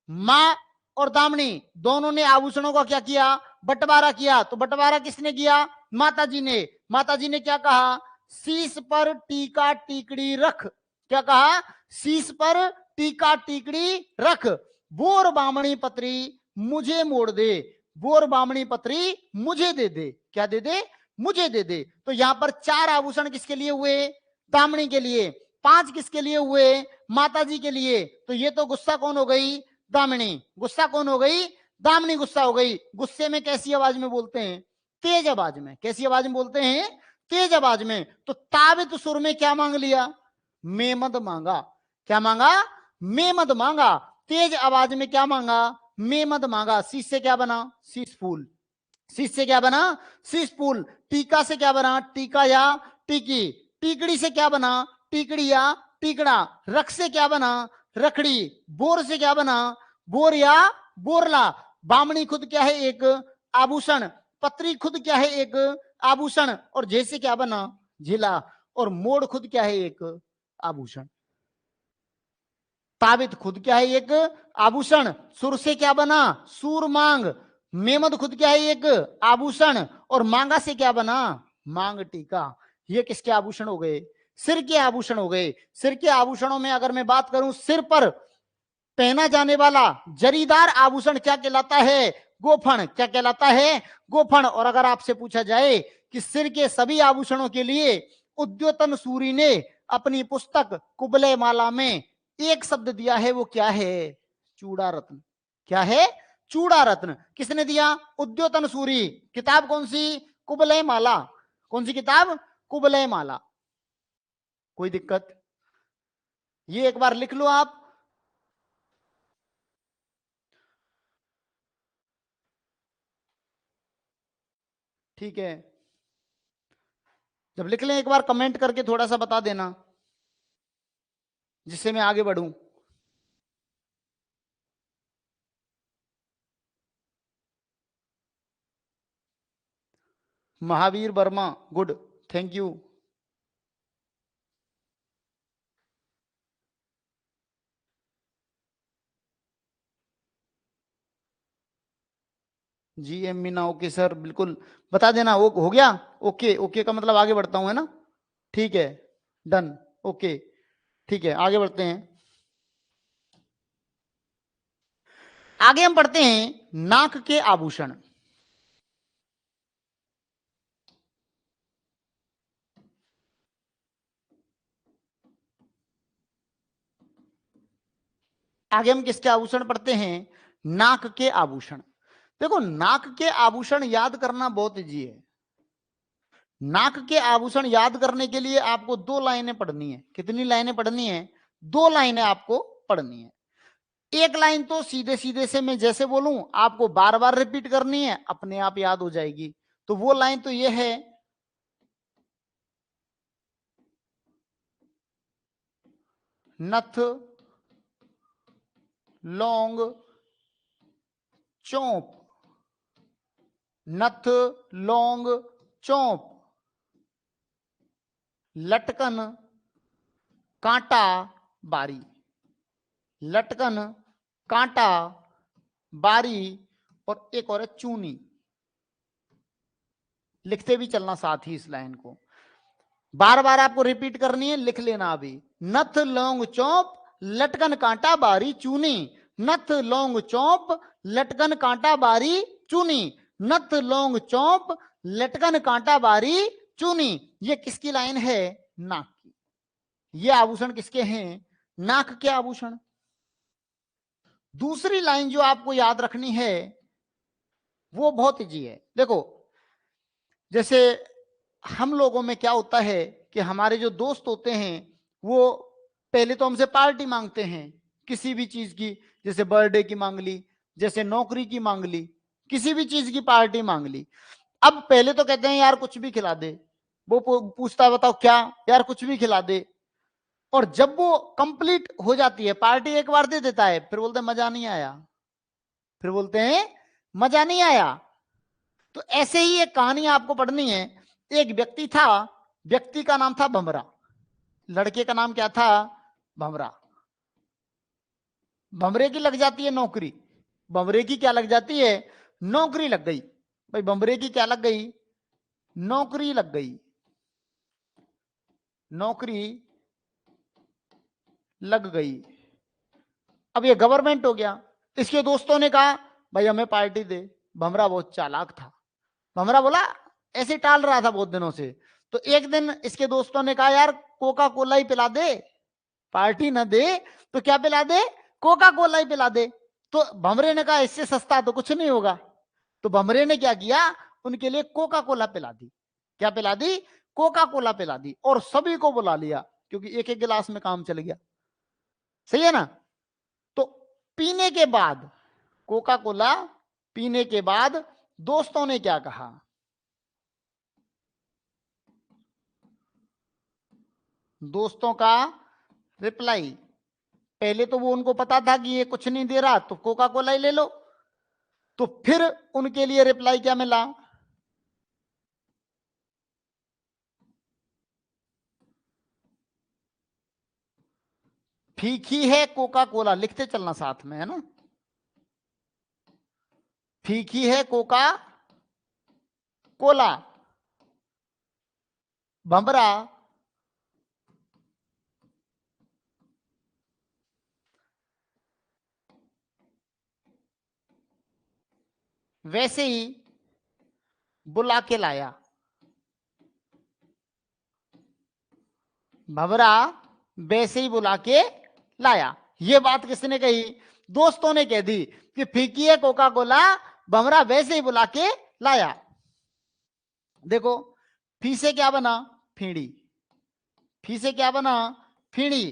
माँ और दामनी दोनों ने आभूषणों का क्या किया? बंटवारा किया। तो बंटवारा किसने किया? माता जी ने। माता जी ने क्या कहा? शीश पर टीका टीकड़ी रख। क्या कहा? शीश पर टीका टीकड़ी रख। बोर बामणी पत्री मुझे मोड़ दे। बोर बामणी पत्री मुझे दे दे। क्या दे दे? मुझे दे दे। तो यहां पर 4 आभूषण किसके लिए हुए? दामनी के लिए। 5 किसके लिए हुए? माता जी के लिए। तो ये तो गुस्सा कौन हो गई? दामिनी। गुस्सा कौन हो गई? दामिनी गुस्सा हो गई। गुस्से में कैसी आवाज में बोलते हैं? तेज आवाज में। कैसी आवाज में बोलते हैं? तेज आवाज में। तो ताबित सुर में क्या मांग लिया? मेमद मांगा। क्या मांगा? मेमद मांगा। तेज आवाज में क्या मांगा? मेमद मांगा। शीश से क्या बना? शीश फूल। शीश से क्या बना? शीश फूल। टीका से क्या बना? टीका या टीकी। टीकड़ी से क्या बना? टीकड़ी या टीकड़ा। रख से क्या बना? रखड़ी। बोर से क्या बना? बोर या बोरला। बामणी खुद क्या है? एक आभूषण। पत्री खुद क्या है? एक आभूषण। और जैसे क्या बना? झिला। और मोड़ खुद क्या है? एक आभूषण। ताबित खुद क्या है? एक आभूषण। सुर से क्या बना? सूर मांग। मेमद खुद क्या है? एक आभूषण। और मांगा से क्या बना? मांग टीका। ये किसके आभूषण हो गए? सिर के आभूषण हो गए। सिर के आभूषणों में अगर मैं बात करूं, सिर पर पहना जाने वाला जरीदार आभूषण क्या कहलाता है? गोफण। क्या कहलाता है? गोफण। और अगर आपसे पूछा जाए कि सिर के सभी आभूषणों के लिए उद्योतन सूरी ने अपनी पुस्तक कुबलय माला में एक शब्द दिया है, वो क्या है? चूड़ा रत्न। क्या है? चूड़ा रत्न। किसने दिया? उद्योतन सूरी। किताब कौन सी? कुबलय माला। कौन सी किताब? कुबलय माला। कोई दिक्कत? ये एक बार लिख लो आप। ठीक है, जब लिख लें एक बार कमेंट करके थोड़ा सा बता देना, जिससे मैं आगे बढ़ूं। Mahavir Verma, good, thank you. G M Meena, okay sir, बिल्कुल बता देना। वो हो गया? ओके, ओके का मतलब आगे बढ़ता हूं, है ना? ठीक है, डन, ओके। ठीक है, आगे बढ़ते हैं। आगे हम पढ़ते हैं नाक के आभूषण। आगे हम किसके आभूषण पढ़ते हैं? नाक के आभूषण। देखो, नाक के आभूषण याद करना बहुत इजी है। नाक के आभूषण याद करने के लिए आपको 2 लाइनें पढ़नी है। कितनी लाइनें पढ़नी है? 2 लाइनें आपको पढ़नी है। एक लाइन तो सीधे सीधे से मैं जैसे बोलूं आपको बार बार रिपीट करनी है, अपने आप याद हो जाएगी। तो वो लाइन तो ये है, नथ लौंग चौंप, नथ लौंग चौंप, लटकन कांटा बारी, लटकन कांटा बारी, और एक और है चूनी। लिखते भी चलना साथ ही इस लाइन को, बार बार आपको रिपीट करनी है, लिख लेना अभी। नथ लौंग चौंप, लटकन कांटा बारी चूनी, नथ लौंग चौंप, लटकन कांटा बारी चूनी, नथ लौंग चौंप, लटकन कांटा बारी चूनी। ये किसकी लाइन है? नाक की। ये आभूषण किसके हैं? नाक के आभूषण। दूसरी लाइन जो आपको याद रखनी है वो बहुत इजी है। देखो, जैसे हम लोगों में क्या होता है कि हमारे जो दोस्त होते हैं वो पहले तो हमसे पार्टी मांगते हैं किसी भी चीज की, जैसे बर्थडे की मांग ली, जैसे नौकरी की मांग ली, किसी भी चीज की पार्टी मांग ली। अब पहले तो कहते हैं यार कुछ भी खिला दे, वो पूछता है बताओ क्या, यार कुछ भी खिला दे। और जब वो कंप्लीट हो जाती है, पार्टी एक बार दे देता है, फिर बोलते हैं मजा नहीं आया, फिर बोलते हैं मजा नहीं आया। तो ऐसे ही एक कहानी आपको पढ़नी है। एक व्यक्ति था, व्यक्ति का नाम था भमरा, लड़के का नाम क्या था? भमरा। भमरे की लग जाती है नौकरी, भमरे की क्या लग जाती है? नौकरी लग गई। भाई भमरे की क्या लग गई? नौकरी लग गई, नौकरी लग गई। अब ये गवर्नमेंट हो गया। इसके दोस्तों ने कहा भाई हमें पार्टी दे। भमरा बहुत चालाक था, भमरा बोला, ऐसे टाल रहा था बहुत दिनों से। तो एक दिन इसके दोस्तों ने कहा यार कोका कोला ही पिला दे, पार्टी ना दे तो क्या पिला दे? कोका कोला ही पिला दे। तो भमरे ने कहा इससे सस्ता तो कुछ नहीं होगा। तो भमरे ने क्या किया? उनके लिए कोका कोला पिला दी। क्या पिला दी? कोका कोला पिला दी, और सभी को बुला लिया क्योंकि एक एक गिलास में काम चल गया। सही है ना? तो पीने के बाद, कोका कोला पीने के बाद दोस्तों ने क्या कहा? दोस्तों का रिप्लाई, पहले तो वो उनको पता था कि ये कुछ नहीं दे रहा तो कोका कोला ही ले लो। तो फिर उनके लिए रिप्लाई क्या मिला? फीकी है कोका कोला, लिखते चलना साथ में, है ना? फीकी है कोका कोला, भमरा वैसे ही बुला के लाया। भमरा वैसे ही बुला के लाया। ये बात किसने कही? दोस्तों ने कह दी कि फीकी है कोका कोला, भमरा वैसे ही बुला के लाया। देखो, फी से क्या बना? फीड़ी। फी से क्या बना? फीड़ी।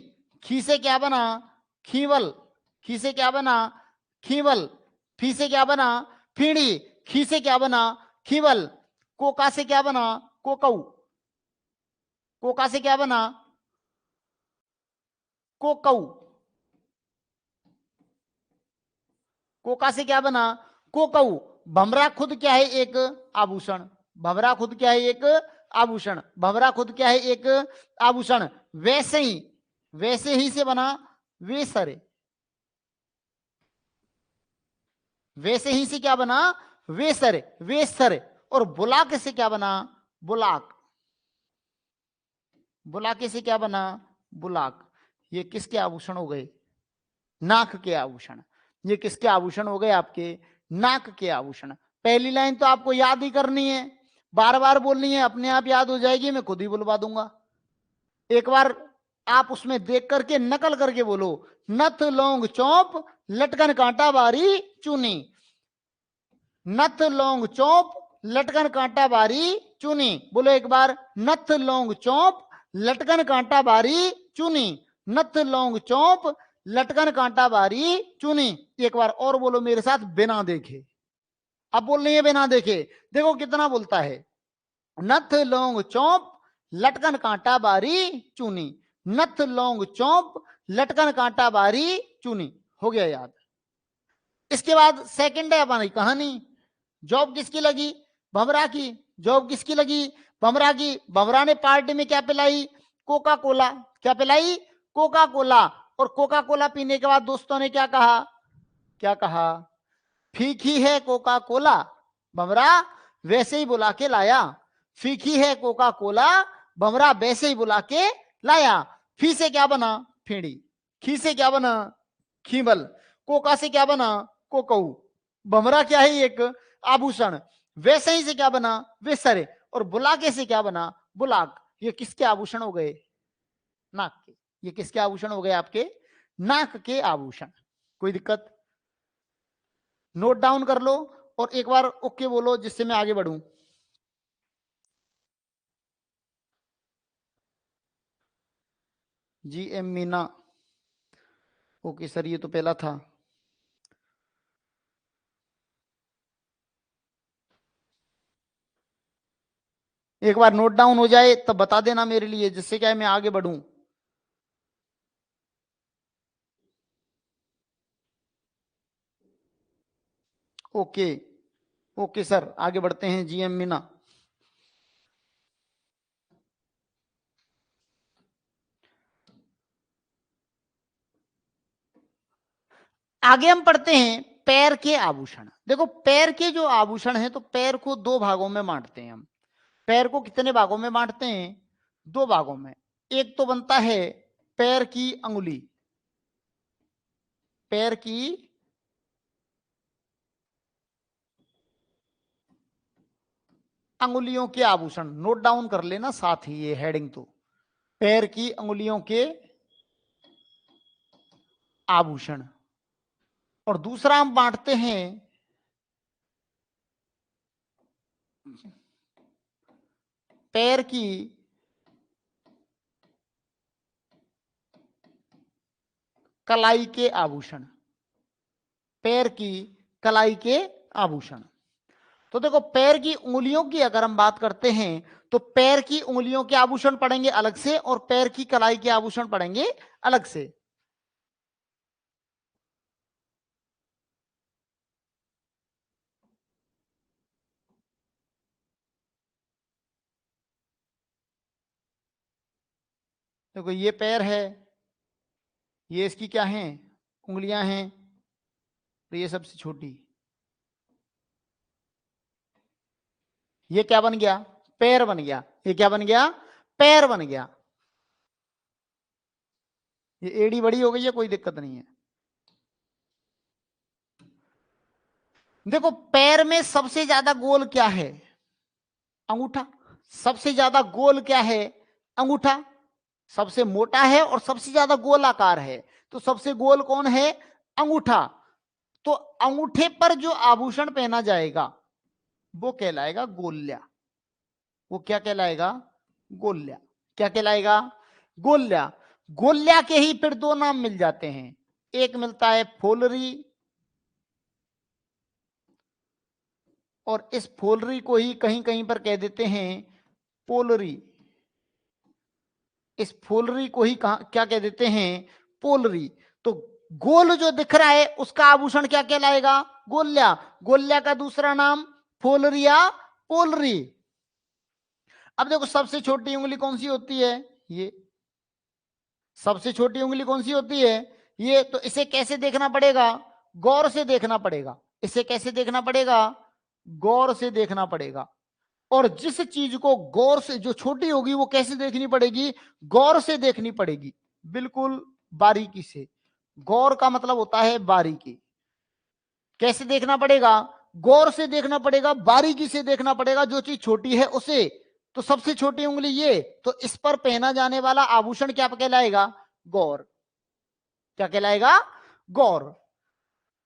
खी से क्या बना? खीवल। खी से क्या बना? खीवल। फी से क्या बना? फीड़ी। खी से क्या बना? खीवल। कोका से क्या बना? कोकऊ। कोका से क्या बना? कोकऊ। कोका से क्या बना? कोकऊ। भमरा खुद क्या है? एक आभूषण। भमरा खुद क्या है? एक आभूषण। भमरा खुद क्या है? एक आभूषण। वैसे ही से बना वेसर। वैसे ही से क्या बना? वेसर। वेसर। और बुलाक से क्या बना? बुलाक। बुलाके से क्या बना? बुलाक। ये किसके आभूषण हो गए? नाक के आभूषण। ये किसके आभूषण हो गए? आपके नाक के आभूषण। पहली लाइन तो आपको याद ही करनी है, बार बार बोलनी है, अपने आप याद हो जाएगी, मैं खुद ही बुलवा दूंगा। एक बार आप उसमें देख करके नकल करके बोलो, नथ लौंग चौंप, लटकन कांटा बारी चुनी। नथ लौंग चौंप, लटकन कांटा बारी चुनी। बोलो एक बार, नथ लौंग चौंप, लटकन कांटा बारी चुनी। नथ लौंग चौंप, लटकन कांटा बारी चुनी। एक बार और बोलो मेरे साथ, बिना देखे। अब बोल रही है बिना देखे। देखो कितना बोलता है, नथ लौंग चौंप, लटकन कांटा बारी चुनी। नथ लौंग चौंप, लटकन कांटा बारी चुनी, हो गया याद। इसके बाद सेकंड है हमारी कहानी, जॉब किसकी लगी, भमरा की। जॉब किसकी लगी, भमरा की। भमरा ने पार्टी में क्या पिलाई, कोका कोला। क्या पिलाई, कोका कोला। और कोका कोला पीने के बाद दोस्तों ने क्या कहा, क्या कहा, फीकी है कोका कोला, भमरा वैसे ही बुला के लाया। फीकी है कोका कोला, भमरा वैसे ही बुला के लाया। फी से क्या बना, फेड़ी। खी से क्या बना, खीबल। कोका से क्या बना, कोकऊ। भमरा क्या है, एक आभूषण। वैसे ही से क्या बना, वेसरे। और बुलाके से क्या बना, बुलाक। ये किसके आभूषण हो गए, नाक के। ये किसके आभूषण हो गए, आपके नाक के आभूषण। कोई दिक्कत, नोट डाउन कर लो और एक बार ओके बोलो जिससे मैं आगे बढ़ूं। G M Meena, okay sir, ये तो पहला था। एक बार नोट डाउन हो जाए तब बता देना मेरे लिए, जिससे क्या है मैं आगे बढ़ूं। ओके ओके सर, आगे बढ़ते हैं। जी एम मीना, आगे हम पढ़ते हैं पैर के आभूषण। देखो पैर के जो आभूषण हैं, तो पैर को दो भागों में बांटते हैं हम। पैर को कितने भागों में बांटते हैं, दो भागों में। एक तो बनता है पैर की अंगुली, पैर की अंगुलियों के आभूषण। नोट डाउन कर लेना साथ ही ये हेडिंग, तो पैर की अंगुलियों के आभूषण। और दूसरा हम बांटते हैं पैर की कलाई के आभूषण, पैर की कलाई के आभूषण। तो देखो पैर की उंगलियों की अगर हम बात करते हैं, तो पैर की उंगलियों के आभूषण पड़ेंगे अलग से और पैर की कलाई के आभूषण पड़ेंगे अलग से। देखो ये पैर है, ये इसकी क्या है, उंगलियां हैं, तो ये सबसे छोटी। ये क्या बन गया, पैर बन गया। ये क्या बन गया, पैर बन गया। ये एड़ी बड़ी हो गई है, कोई दिक्कत नहीं है। देखो पैर में सबसे ज्यादा गोल क्या है, अंगूठा। सबसे ज्यादा गोल क्या है, अंगूठा। सबसे मोटा है और सबसे ज्यादा गोल आकार है, तो सबसे गोल कौन है, अंगूठा। तो अंगूठे पर जो आभूषण पहना जाएगा वो कहलाएगा गोल्या। वो क्या कहलाएगा, गोल्या। क्या कहलाएगा, गोल्या। गोल्या के ही फिर दो नाम मिल जाते हैं, एक मिलता है फोलरी, और इस फोलरी को ही कहीं कहीं पर कह देते हैं पोलरी। इस फोलरी को ही क्या कह देते हैं, पोलरी। तो गोल जो दिख रहा है उसका आभूषण क्या कहलाएगा, गोल्या। गोल्या का दूसरा नाम फोलरी या पोलरी। अब देखो सबसे छोटी उंगली कौन सी होती है, ये सबसे छोटी उंगली कौन सी होती है, ये। तो इसे कैसे देखना पड़ेगा, गौर से देखना पड़ेगा। इसे कैसे देखना पड़ेगा, गौर से देखना पड़ेगा। और जिस चीज को गौर से, जो छोटी होगी वो कैसे देखनी पड़ेगी, गौर से देखनी पड़ेगी, बिल्कुल बारीकी से। गौर का मतलब होता है बारीकी। कैसे देखना पड़ेगा, गौर से देखना पड़ेगा, बारीकी से देखना पड़ेगा, जो चीज छोटी है उसे। तो सबसे छोटी उंगली ये, तो इस पर पहना जाने वाला आभूषण क्या कहलाएगा, गौर। क्या कहलाएगा, गौर।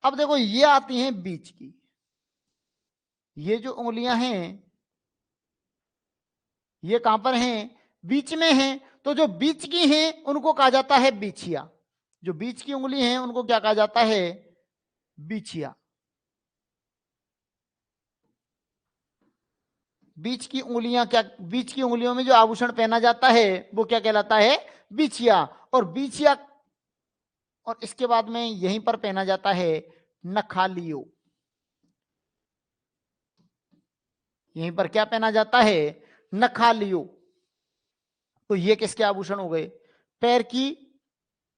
अब देखो ये आती हैं बीच की। ये जो उंगलियां हैं ये कहां पर हैं, बीच में हैं। तो जो बीच की हैं उनको कहा जाता है बीछिया। जो बीच की उंगली हैं उनको क्या कहा जाता है, बीछिया। बीच की उंगलियां क्या, बीच की उंगलियों में जो आभूषण पहना जाता है वो क्या कहलाता है, बीछिया। और बीछिया और इसके बाद में यहीं पर पहना जाता है नखालियो। यहीं पर क्या पहना जाता है? नखालियो। तो ये किसके आभूषण हो गए? पैर की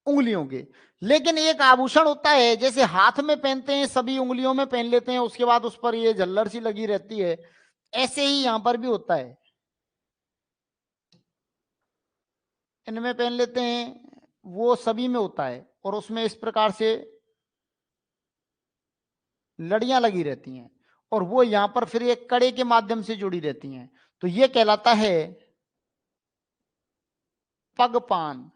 उंगलियों के। लेकिन एक आभूषण होता है जैसे हाथ में पहनते हैं, सभी उंगलियों में पहन लेते हैं, उसके बाद उस पर ये झल्लर सी लगी रहती है, ऐसे ही यहां पर भी होता है, इनमें पहन लेते हैं, वो सभी में होता है, और उसमें इस प्रकार से लड़ियां लगी रहती हैं, और वो यहां पर फिर एक कड़े के माध्यम से जुड़ी रहती हैं। तो ये कहलाता है पगपान।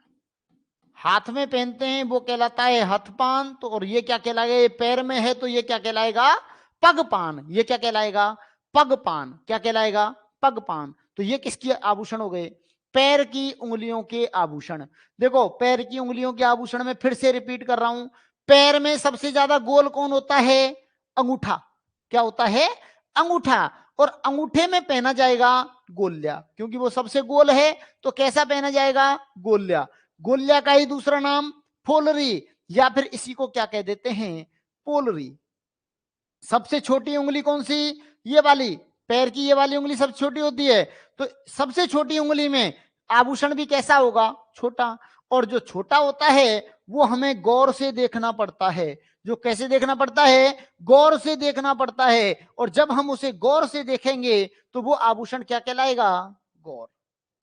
हाथ में पहनते हैं वो कहलाता है हथपान, तो और ये क्या कहलाएगा? ये पैर में है तो ये क्या कहलाएगा? पगपान। ये क्या कहलाएगा? पगपान। क्या कहलाएगा? पगपान। तो ये किसके आभूषण हो गए? पैर की उंगलियों के आभूषण। देखो, पैर की उंगलियों के आभूषण में फिर से रिपीट कर रहा हूं, पैर में सबसे ज्यादा गोल कौन होता है? अंगूठा। क्या होता है? अंगूठा। और अंगूठे में पहना जाएगा गोल्या, क्योंकि वो सबसे गोल है, तो कैसा पहना जाएगा? गोल्या। गोल्या का ही दूसरा नाम फोलरी, या फिर इसी को क्या कह देते हैं? पोलरी। सबसे छोटी उंगली कौन सी? ये वाली। पैर की ये वाली उंगली सबसे छोटी होती है, तो सबसे छोटी उंगली में आभूषण भी कैसा होगा? छोटा। और जो छोटा होता है वो हमें गौर से देखना पड़ता है। जो कैसे देखना पड़ता है? गौर से देखना पड़ता है। और जब हम उसे गौर से देखेंगे तो वो आभूषण क्या कहलाएगा? गौर।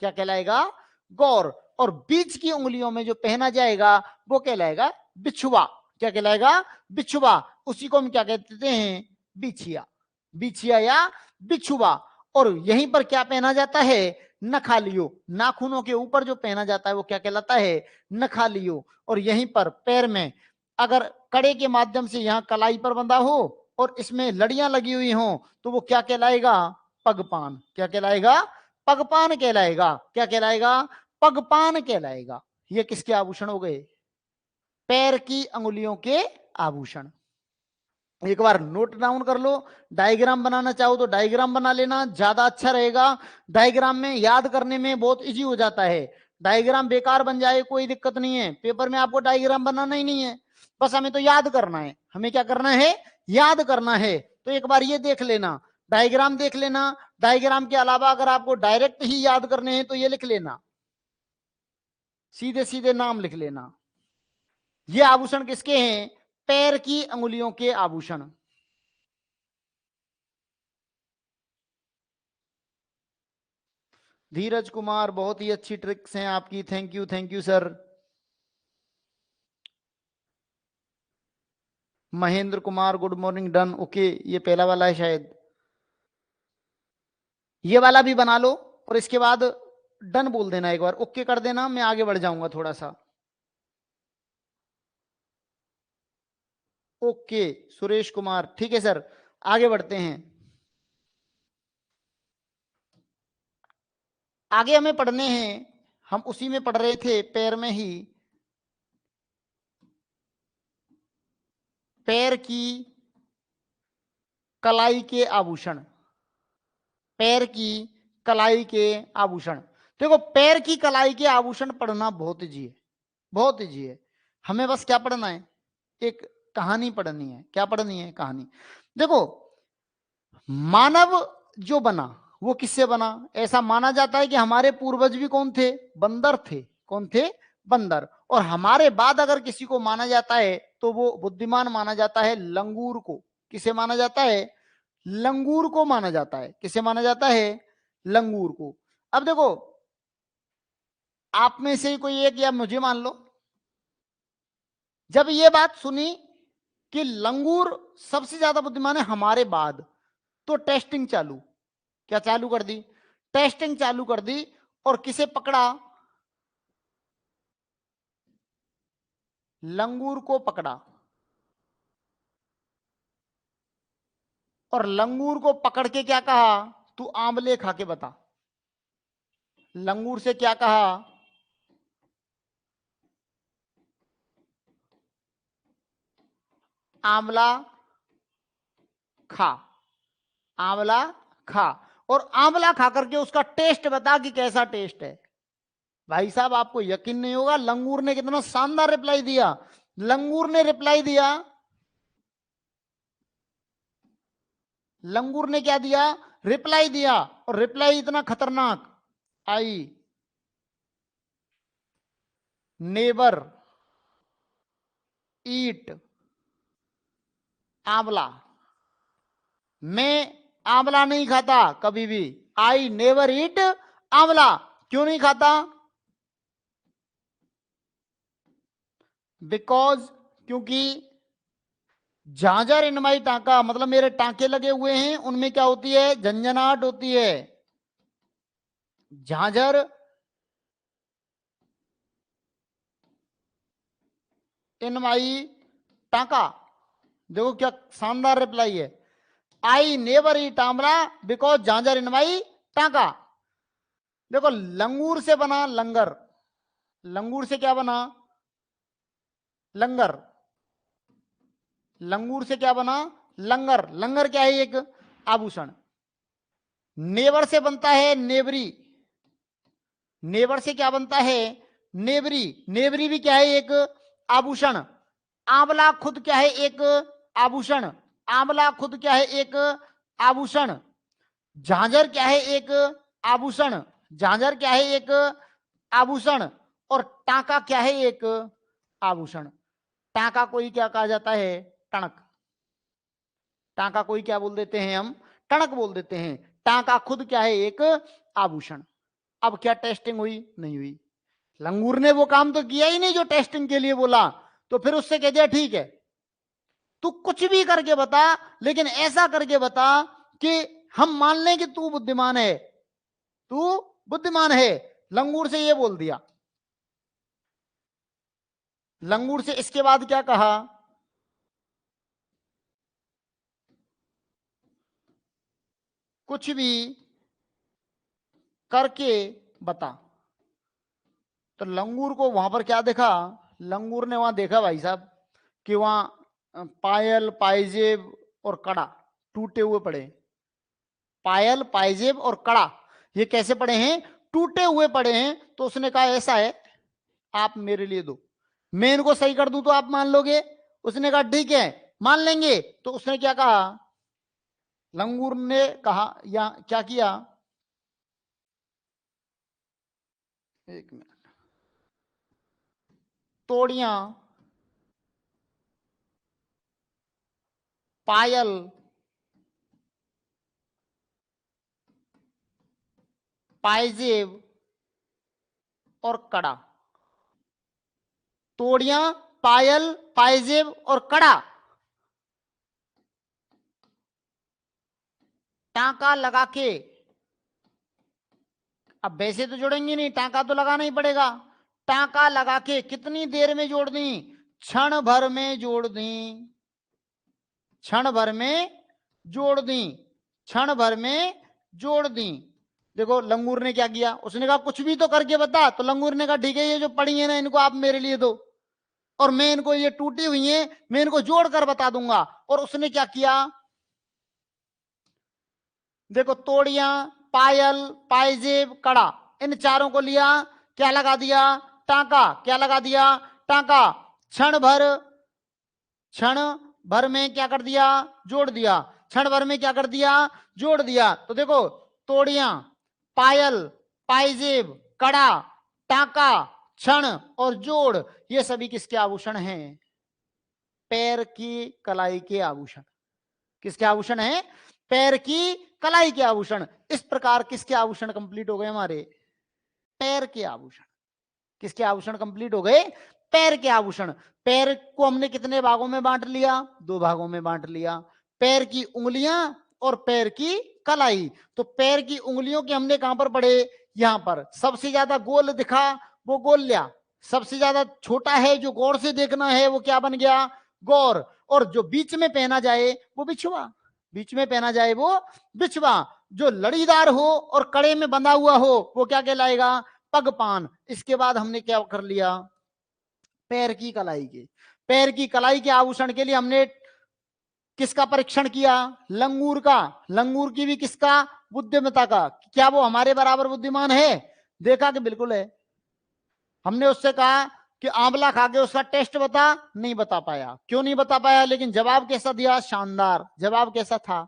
क्या कहलाएगा? गौर। और बीच की उंगलियों में जो पहना जाएगा वो कहलाएगा बिछुआ। क्या कहलाएगा? बिछुआ। उसी को हम क्या कहते हैं? बिछिया। बिछिया या बिछुआ। और यहीं पर क्या पहना जाता है? नखालियो। नाखूनों के ऊपर जो पहना जाता है वो क्या कहलाता है? नखालियो। और यहीं पर पैर में अगर कड़े के माध्यम से यहां कलाई पर बंधा हो और इसमें लड़ियां लगी हुई हो तो वो क्या कहलाएगा? पगपान। क्या कहलाएगा? पगपान कहलाएगा। क्या कहलाएगा? पगपान कहलाएगा। ये किसके आभूषण हो गए? पैर की अंगुलियों के आभूषण। एक बार नोट डाउन कर लो। डायग्राम बनाना चाहो तो डायग्राम बना लेना, ज्यादा अच्छा रहेगा। डायग्राम में याद करने में बहुत इजी हो जाता है। डायग्राम बेकार बन जाए कोई दिक्कत नहीं है, पेपर में आपको डायग्राम बनाना ही नहीं है, बस हमें तो याद करना है। हमें क्या करना है? याद करना है। तो एक बार ये देख लेना, डायग्राम देख लेना। डायग्राम के अलावा अगर आपको डायरेक्ट ही याद करने हैं तो ये लिख लेना, सीधे सीधे नाम लिख लेना। ये आभूषण किसके हैं? पैर की अंगुलियों के आभूषण। धीरज कुमार, बहुत ही अच्छी ट्रिक्स हैं आपकी, thank you sir. Mahendra Kumar, good morning, done, okay. ये पहला वाला है शायद, ये वाला भी बना लो और इसके बाद डन बोल देना, एक बार ओके कर देना, मैं आगे बढ़ जाऊंगा थोड़ा सा। ओके सुरेश कुमार, ठीक है सर, आगे बढ़ते हैं। आगे हमें पढ़ने हैं, हम उसी में पढ़ रहे थे, पैर में ही। पैर की कलाई के आभूषण। पैर की कलाई के आभूषण। देखो, पैर की कलाई के आभूषण पढ़ना बहुत इजी है, बहुत इजी है। हमें बस क्या पढ़ना है? एक कहानी पढ़नी है। क्या पढ़नी है? कहानी। देखो, मानव जो बना वो किससे बना? ऐसा माना जाता है कि हमारे पूर्वज भी कौन थे? बंदर थे। कौन थे? बंदर। और हमारे बाद अगर किसी को माना जाता है तो वो बुद्धिमान माना जाता है लंगूर को। किसे माना जाता है? लंगूर को माना जाता है। किसे माना जाता है? लंगूर को। अब देखो, आप में से कोई एक या मुझे मान लो, जब ये बात सुनी कि लंगूर सबसे ज्यादा बुद्धिमान है हमारे बाद, तो टेस्टिंग चालू। क्या चालू कर दी? टेस्टिंग चालू कर दी। और किसे पकड़ा? लंगूर को पकड़ा। और लंगूर को पकड़ के क्या कहा? तू आंवले खा के बता। लंगूर से क्या कहा? आंवला खा। आंवला खा। और आंवला खा करके उसका टेस्ट बता कि कैसा टेस्ट है। भाई साहब, आपको यकीन नहीं होगा लंगूर ने कितना शानदार रिप्लाई दिया। लंगूर ने रिप्लाई दिया, लंगूर ने क्या दिया, रिप्लाई दिया, और रिप्लाई इतना खतरनाक, आई नेबर ईट आंवला, मैं आंवला नहीं खाता कभी भी, आई नेवर ईट आंवला। क्यों नहीं खाता? बिकॉज, क्योंकि झांझर इन माई टांका, मतलब मेरे टांके लगे हुए हैं, उनमें क्या होती है, झंझनाहट होती है। झांझर इन माई टांका, देखो क्या शानदार रिप्लाई है, आई नेवर ईट आंवला बिकॉज झांझर इन माई टांका। देखो लंगूर से बना लंगर, लंगूर से क्या बना, लंगर, लंगूर से क्या बना, लंगर, लंगर क्या है, एक आभूषण। नेवर से बनता है नेवरी, नेवर से क्या बनता है, नेवरी, नेवरी भी क्या है, एक आभूषण। आंवला खुद क्या है, एक आभूषण, आंवला खुद क्या है, एक आभूषण। झांझर क्या है, एक आभूषण, झांझर क्या है, एक आभूषण। और टांका क्या है, एक आभूषण। टांका कोई क्या कहा जाता है, टणक, टांका कोई क्या बोल देते हैं हम, टणक बोल देते हैं। टांका खुद क्या है, एक आभूषण। अब क्या टेस्टिंग हुई, नहीं हुई। लंगूर ने वो काम तो किया ही नहीं जो टेस्टिंग के लिए बोला, तो फिर उससे कह दिया ठीक है तू कुछ भी करके बता, लेकिन ऐसा करके बता कि हम मान लें कि तू बुद्धिमान है, तू बुद्धिमान है। लंगूर से ये बोल दिया। लंगूर से इसके बाद क्या कहा, कुछ भी करके बता। तो लंगूर को वहां पर क्या देखा, लंगूर ने वहां देखा भाई साहब कि वहां पायल पायजेब और कड़ा टूटे हुए पड़े। पायल पायजेब और कड़ा ये कैसे पड़े हैं, टूटे हुए पड़े हैं। तो उसने कहा ऐसा है, आप मेरे लिए दो, मैं इनको सही कर दूं तो आप मान लोगे। उसने कहा ठीक है मान लेंगे। तो उसने क्या कहा, लंगूर ने कहा या क्या किया, एक मिनट, तोड़ियां पायल पायजेब और कड़ा, तोड़ियां पायल पायजेब और कड़ा टांका लगा के, अब वैसे तो जोड़ेंगे नहीं, टांका तो लगाना ही पड़ेगा। टांका लगा के कितनी देर में जोड़ दी, क्षण भर में जोड़ दी, क्षण भर में जोड़ दी, क्षण भर में जोड़ दी। देखो लंगूर ने क्या किया, उसने कहा कुछ भी तो करके बता। तो लंगूर ने कहा ठीक है ये जो पड़ी है ना इनको आप मेरे लिए दो, और मैं इनको, ये टूटी हुई है मैं इनको जोड़कर बता दूंगा। और उसने क्या किया, देखो तोड़ियां पायल पायजेब कड़ा इन चारों को लिया, क्या लगा दिया, टांका, क्या लगा दिया, टांका। क्षण भर, क्षण भर में क्या कर दिया, जोड़ दिया, क्षण भर में क्या कर दिया, जोड़ दिया। तो देखो तोड़ियां पायल पायजेब कड़ा टांका क्षण और जोड़, ये सभी किसके आभूषण हैं, पैर की कलाई के आभूषण। किसके आभूषण हैं, पैर की कलाई के आभूषण। इस प्रकार किसके आभूषण कंप्लीट हो गए हमारे, पैर के आभूषण। किसके आभूषण कंप्लीट हो गए, पैर के आभूषण। पैर को हमने कितने भागों में बांट लिया, दो भागों में बांट लिया, पैर की उंगलियां और पैर की कलाई। तो पैर की उंगलियों के हमने कहां पर पढ़े, यहां पर। सबसे ज्यादा गोल दिखा वो गोल लिया, सबसे ज्यादा छोटा है जो गौर से देखना है वो क्या बन गया, गौर। और जो बीच में पहना जाए वो बिछुआ, बीच में पहना जाए वो बिछवा। जो लड़ीदार हो और कड़े में बंधा हुआ हो वो क्या कहलाएगा, पगपान। इसके बाद हमने क्या कर लिया, पैर की कलाई के, पैर की कलाई के आभूषण के लिए हमने किसका परीक्षण किया, लंगूर का। लंगूर की भी किसका, बुद्धिमत्ता का। क्या वो हमारे बराबर बुद्धिमान है, देखा कि बिल्कुल है। हमने उससे कहा कि आंवला खा के उसका टेस्ट बता, नहीं बता पाया। क्यों नहीं बता पाया? लेकिन जवाब कैसा दिया, शानदार। जवाब कैसा था?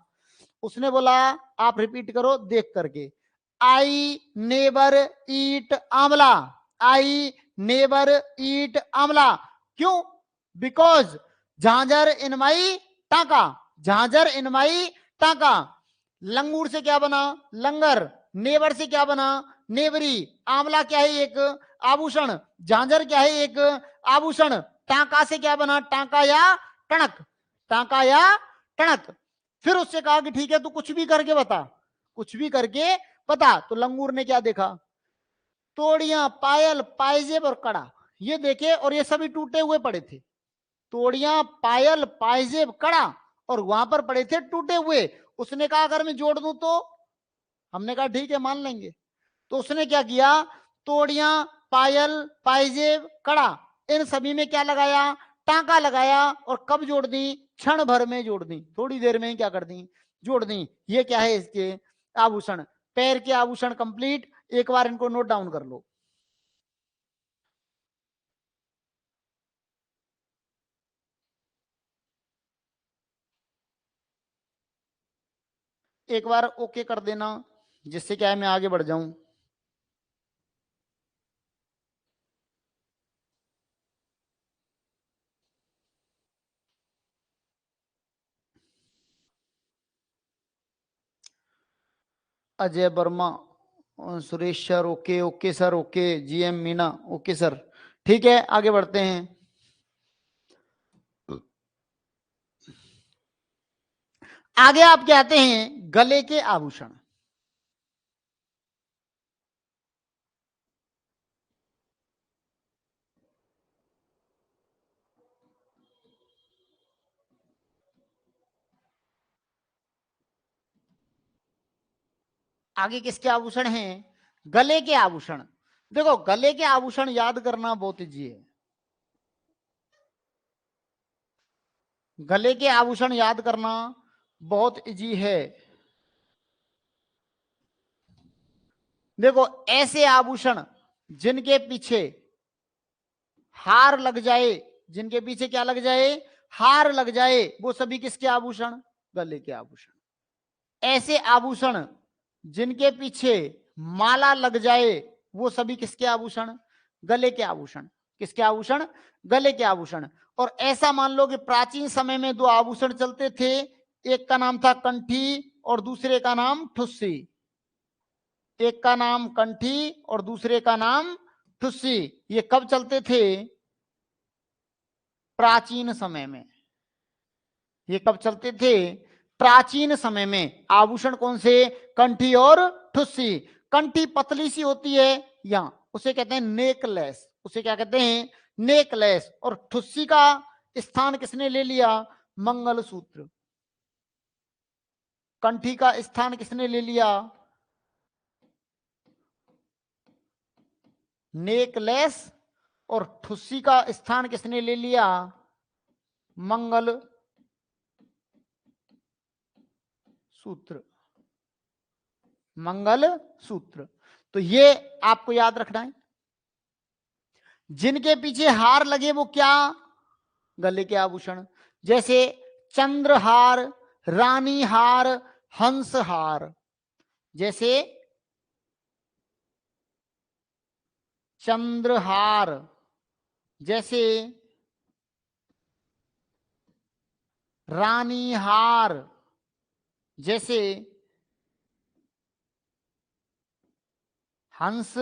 उसने बोला, आप रिपीट करो देख करके, आई नेवर ईट आंवला, आई नेवर ईट आंवला। क्यों? बिकॉज झांझर इन माई टाका, झांझर इन माई टाका। लंगूर से क्या बना? लंगर। नेवर से क्या बना? नेवरी। आंवला क्या है? एक आभूषण। झांझर क्या है? एक आभूषण। टाका से क्या बना? टाका या टणक, टाका या टणक। फिर उससे कहा कि ठीक है तू कुछ भी करके बता, कुछ भी करके बता। तो लंगूर ने क्या देखा? तोड़ियां, पायल, पायजेब और कड़ा, ये देखे, और ये सभी टूटे हुए पड़े थे। तोड़ियां, पायल, पायजेब, कड़ा, और वहां पर पड़े थे टूटे हुए। उसने कहा अगर मैं जोड़ दूं तो? हमने कहा ठीक है मान लेंगे। तो उसने क्या किया? तोड़ियां, पायल, पायजेब, कड़ा, इन सभी में क्या लगाया? टांका लगाया। और कब जोड़ दी? क्षण भर में जोड़ दी, थोड़ी देर में क्या कर दी? जोड़ दी। ये क्या है? इसके आभूषण, पैर के आभूषण कंप्लीट। एक बार इनको नोट डाउन कर लो। एक बार ओके कर देना, जिससे क्या है मैं आगे बढ़ जाऊं। Ajay Verma, Suresh sir okay, okay sir okay, GM Meena okay sir. ठीक है आगे बढ़ते हैं। आगे आप क्या आते हैं? गले के आभूषण। आगे किसके आभूषण हैं? गले के आभूषण। देखो गले के आभूषण याद करना बहुत इजी है। गले के आभूषण याद करना बहुत इजी है। देखो ऐसे आभूषण जिनके पीछे हार लग जाए, जिनके पीछे क्या लग जाए? हार लग जाए, वो सभी किसके आभूषण? गले के आभूषण। ऐसे आभूषण जिनके पीछे माला लग जाए, वो सभी किसके आभूषण? गले के आभूषण। किसके आभूषण? गले के आभूषण। और ऐसा मान लो कि प्राचीन समय में दो आभूषण चलते थे, एक का नाम था कंठी और दूसरे का नाम ठुस्सी। एक का नाम कंठी और दूसरे का नाम ठुस्सी। ये कब चलते थे? प्राचीन समय में। ये कब चलते थे? प्राचीन समय में। आभूषण कौन से? कंठी और ठुस्सी। कंठी पतली सी होती है यहां, उसे कहते हैं नेकलेस। उसे क्या कहते हैं? नेकलेस। और ठुस्सी का स्थान किसने ले लिया? मंगलसूत्र। कंठी का स्थान किसने ले लिया? नेकलेस। और ठुस्सी का स्थान किसने ले लिया? मंगल सूत्र। मंगल सूत्र। तो ये आपको याद रखना है। जिनके पीछे हार लगे वो क्या? गले के आभूषण। जैसे चंद्रहार, रानी हार, हंस हार। जैसे चंद्रहार, जैसे रानी हार, जैसे हंस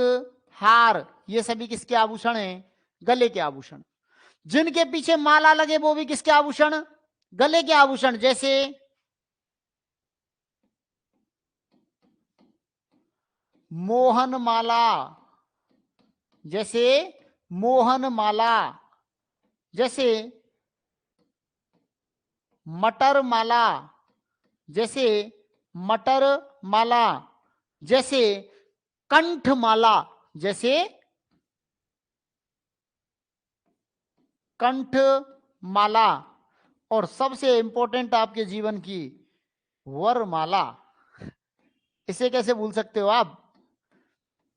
हार। ये सभी किसके आभूषण हैं? गले के आभूषण। जिनके पीछे माला लगे वो भी किसके आभूषण? गले के आभूषण। जैसे मोहन माला, जैसे मोहन माला, जैसे मटर माला, जैसे मटर माला, जैसे कंठ माला, जैसे कंठ माला। और सबसे इंपॉर्टेंट आपके जीवन की वरमाला। इसे कैसे भूल सकते हो आप?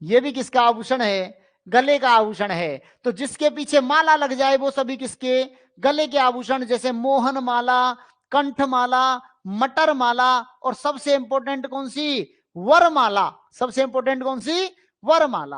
यह भी किसका आभूषण है? गले का आभूषण है। तो जिसके पीछे माला लग जाए वो सभी किसके गले के आभूषण, जैसे मोहन माला, कंठ माला, मटर माला, और सबसे इंपॉर्टेंट कौन सी, वरमाला। सबसे इंपॉर्टेंट कौन सी, वरमाला।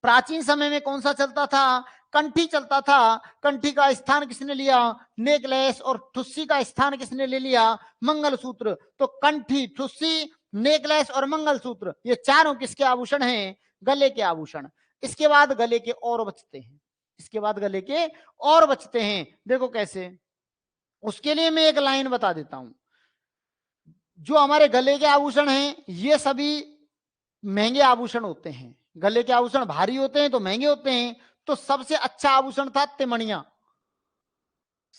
प्राचीन समय में कौन सा चलता था, कंठी चलता था। कंठी का स्थान किसने लिया, नेकलेस, और ठुस्सी का स्थान किसने ले लिया, मंगलसूत्र। तो कंठी, ठुस्सी, नेकलेस और मंगलसूत्र, ये चारों किसके आभूषण हैं, गले के आभूषण। इसके बाद गले के और बचते हैं, इसके बाद गले के और बचते हैं। देखो कैसे, उसके लिए मैं एक लाइन बता देता हूं। जो हमारे गले के आभूषण हैं ये सभी महंगे आभूषण होते हैं। गले के आभूषण भारी होते हैं तो महंगे होते हैं। तो सबसे अच्छा आभूषण था तिमणिया।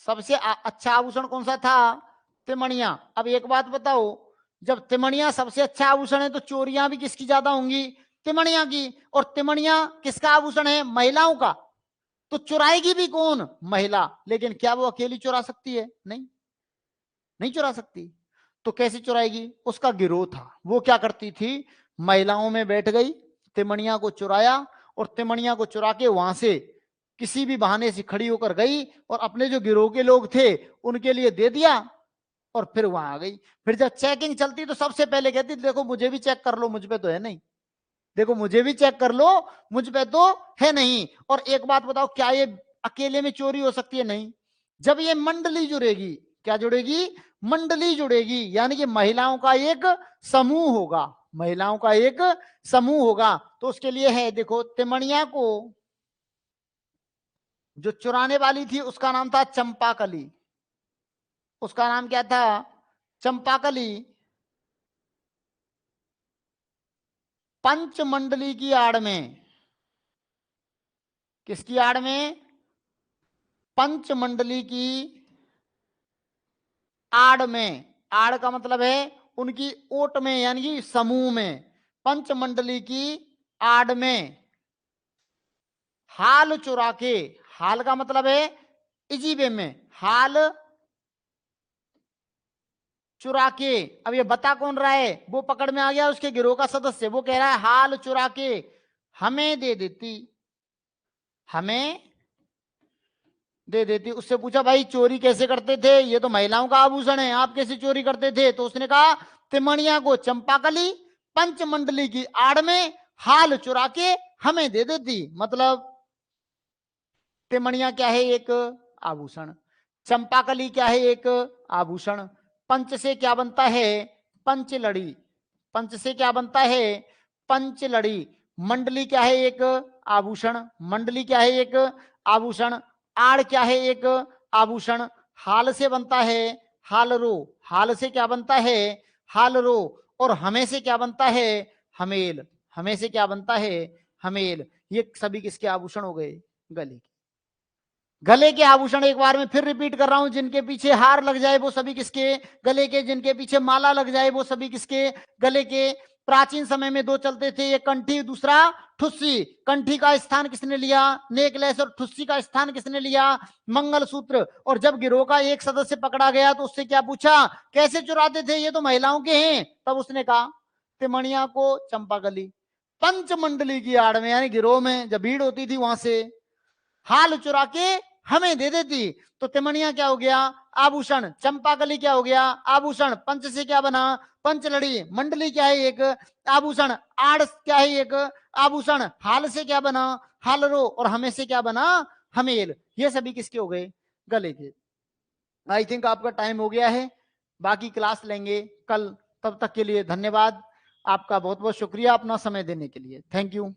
सबसे अच्छा आभूषण कौन सा था, तिमणिया। अब एक बात बताओ, जब तिमणिया सबसे अच्छा आभूषण है तो चोरियां भी किसकी ज्यादा होंगी, तिमणिया की। और तिमणिया किसका आभूषण है, महिलाओं का। तो चुराएगी भी कौन, महिला। लेकिन क्या वो अकेली चुरा सकती है, नहीं, नहीं चुरा सकती। तो कैसे चुराएगी, उसका गिरोह था। वो क्या करती थी, महिलाओं में बैठ गई, तिमणिया को चुराया, और तिमणिया को चुरा के वहां से किसी भी बहाने से खड़ी होकर गई, और अपने जो गिरोह के लोग थे उनके लिए दे दिया, और फिर वहां आ गई। फिर जब चेकिंग चलती तो सबसे पहले कहती, देखो मुझे भी चेक कर लो, मुझ पे तो है नहीं, देखो मुझे भी चेक कर लो, मुझ पे तो है नहीं। और एक बात बताओ, क्या ये अकेले में चोरी हो सकती है, नहीं। जब ये मंडली जुड़ेगी, क्या जुड़ेगी, मंडली जुड़ेगी, यानी कि महिलाओं का एक समूह होगा, महिलाओं का एक समूह होगा। तो उसके लिए है, देखो तिमणिया को जो चुराने वाली थी उसका नाम था चंपाकली। उसका नाम क्या था, चंपाकली। पंचमंडली की आड़ में, किसकी आड़ में, पंचमंडली की आड़ में। आड़ का मतलब है उनकी ओट में, यानी कि समूह में। पंचमंडली की आड़ में हाल चुरा के, हाल का मतलब है इजीबे में, हाल चुरा के। अब ये बता कौन रहा है, वो पकड़ में आ गया, उसके गिरोह का सदस्य। वो कह रहा है हाल चुरा के हमें दे देती, हमें दे देती। उससे पूछा, भाई चोरी कैसे करते थे, ये तो महिलाओं का आभूषण है, आप कैसे चोरी करते थे। तो उसने कहा, तिमणिया को चंपाकली पंचमंडली की आड़ में हाल चुरा के हमें दे देती। मतलब तिमणिया क्या है, एक आभूषण। चंपाकली क्या है, एक आभूषण। पंच से क्या बनता है, पंचलड़ी। पंच से क्या बनता है, पंचलड़ी। मंडली क्या है, एक आभूषण। मंडली क्या है, एक आभूषण। आड़ क्या है, एक आभूषण। हाल से बनता है हालरो। हाल से क्या बनता है, हालरो। और हमें से क्या बनता है, हमेल। हमें से क्या बनता है, हमेल। ये सभी किसके आभूषण हो गए, गले के। गले के आभूषण एक बार में फिर रिपीट कर रहा हूं, जिनके पीछे हार लग जाए वो सभी किसके, गले के। जिनके पीछे माला लग जाए वो सभी किसके, गले के। प्राचीन समय में दो चलते थे, एक कंठी, दूसरा ठुस्सी। कंठी का स्थान किसने लिया, नेकलेस, और ठुस्सी का स्थान किसने लिया, मंगलसूत्र। और जब गिरोह का एक सदस्य पकड़ा गया तो उससे क्या पूछा, कैसे चुराते थे, ये तो महिलाओं के हैं। तब उसने कहा, तिमणिया को चंपाकली पंचमंडली की आड़ में, यानी गिरोह में जब भीड़ होती थी वहां से हाल चुरा के हमें दे देती। तो तिमणिया क्या हो गया, आभूषण। चंपाकली क्या हो गया, आभूषण। पंच से क्या बना, पंचलड़ी। मंडली क्या है, एक आभूषण। आड़ क्या है, एक आभूषण। हाल से क्या बना, हालरो। और हमें से क्या बना, हमेल। ये सभी किसके हो गए, गले के। आई थिंक आपका टाइम हो गया है, बाकी क्लास लेंगे कल। तब तक के लिए धन्यवाद, आपका बहुत बहुत शुक्रिया अपना समय देने के लिए। Thank you.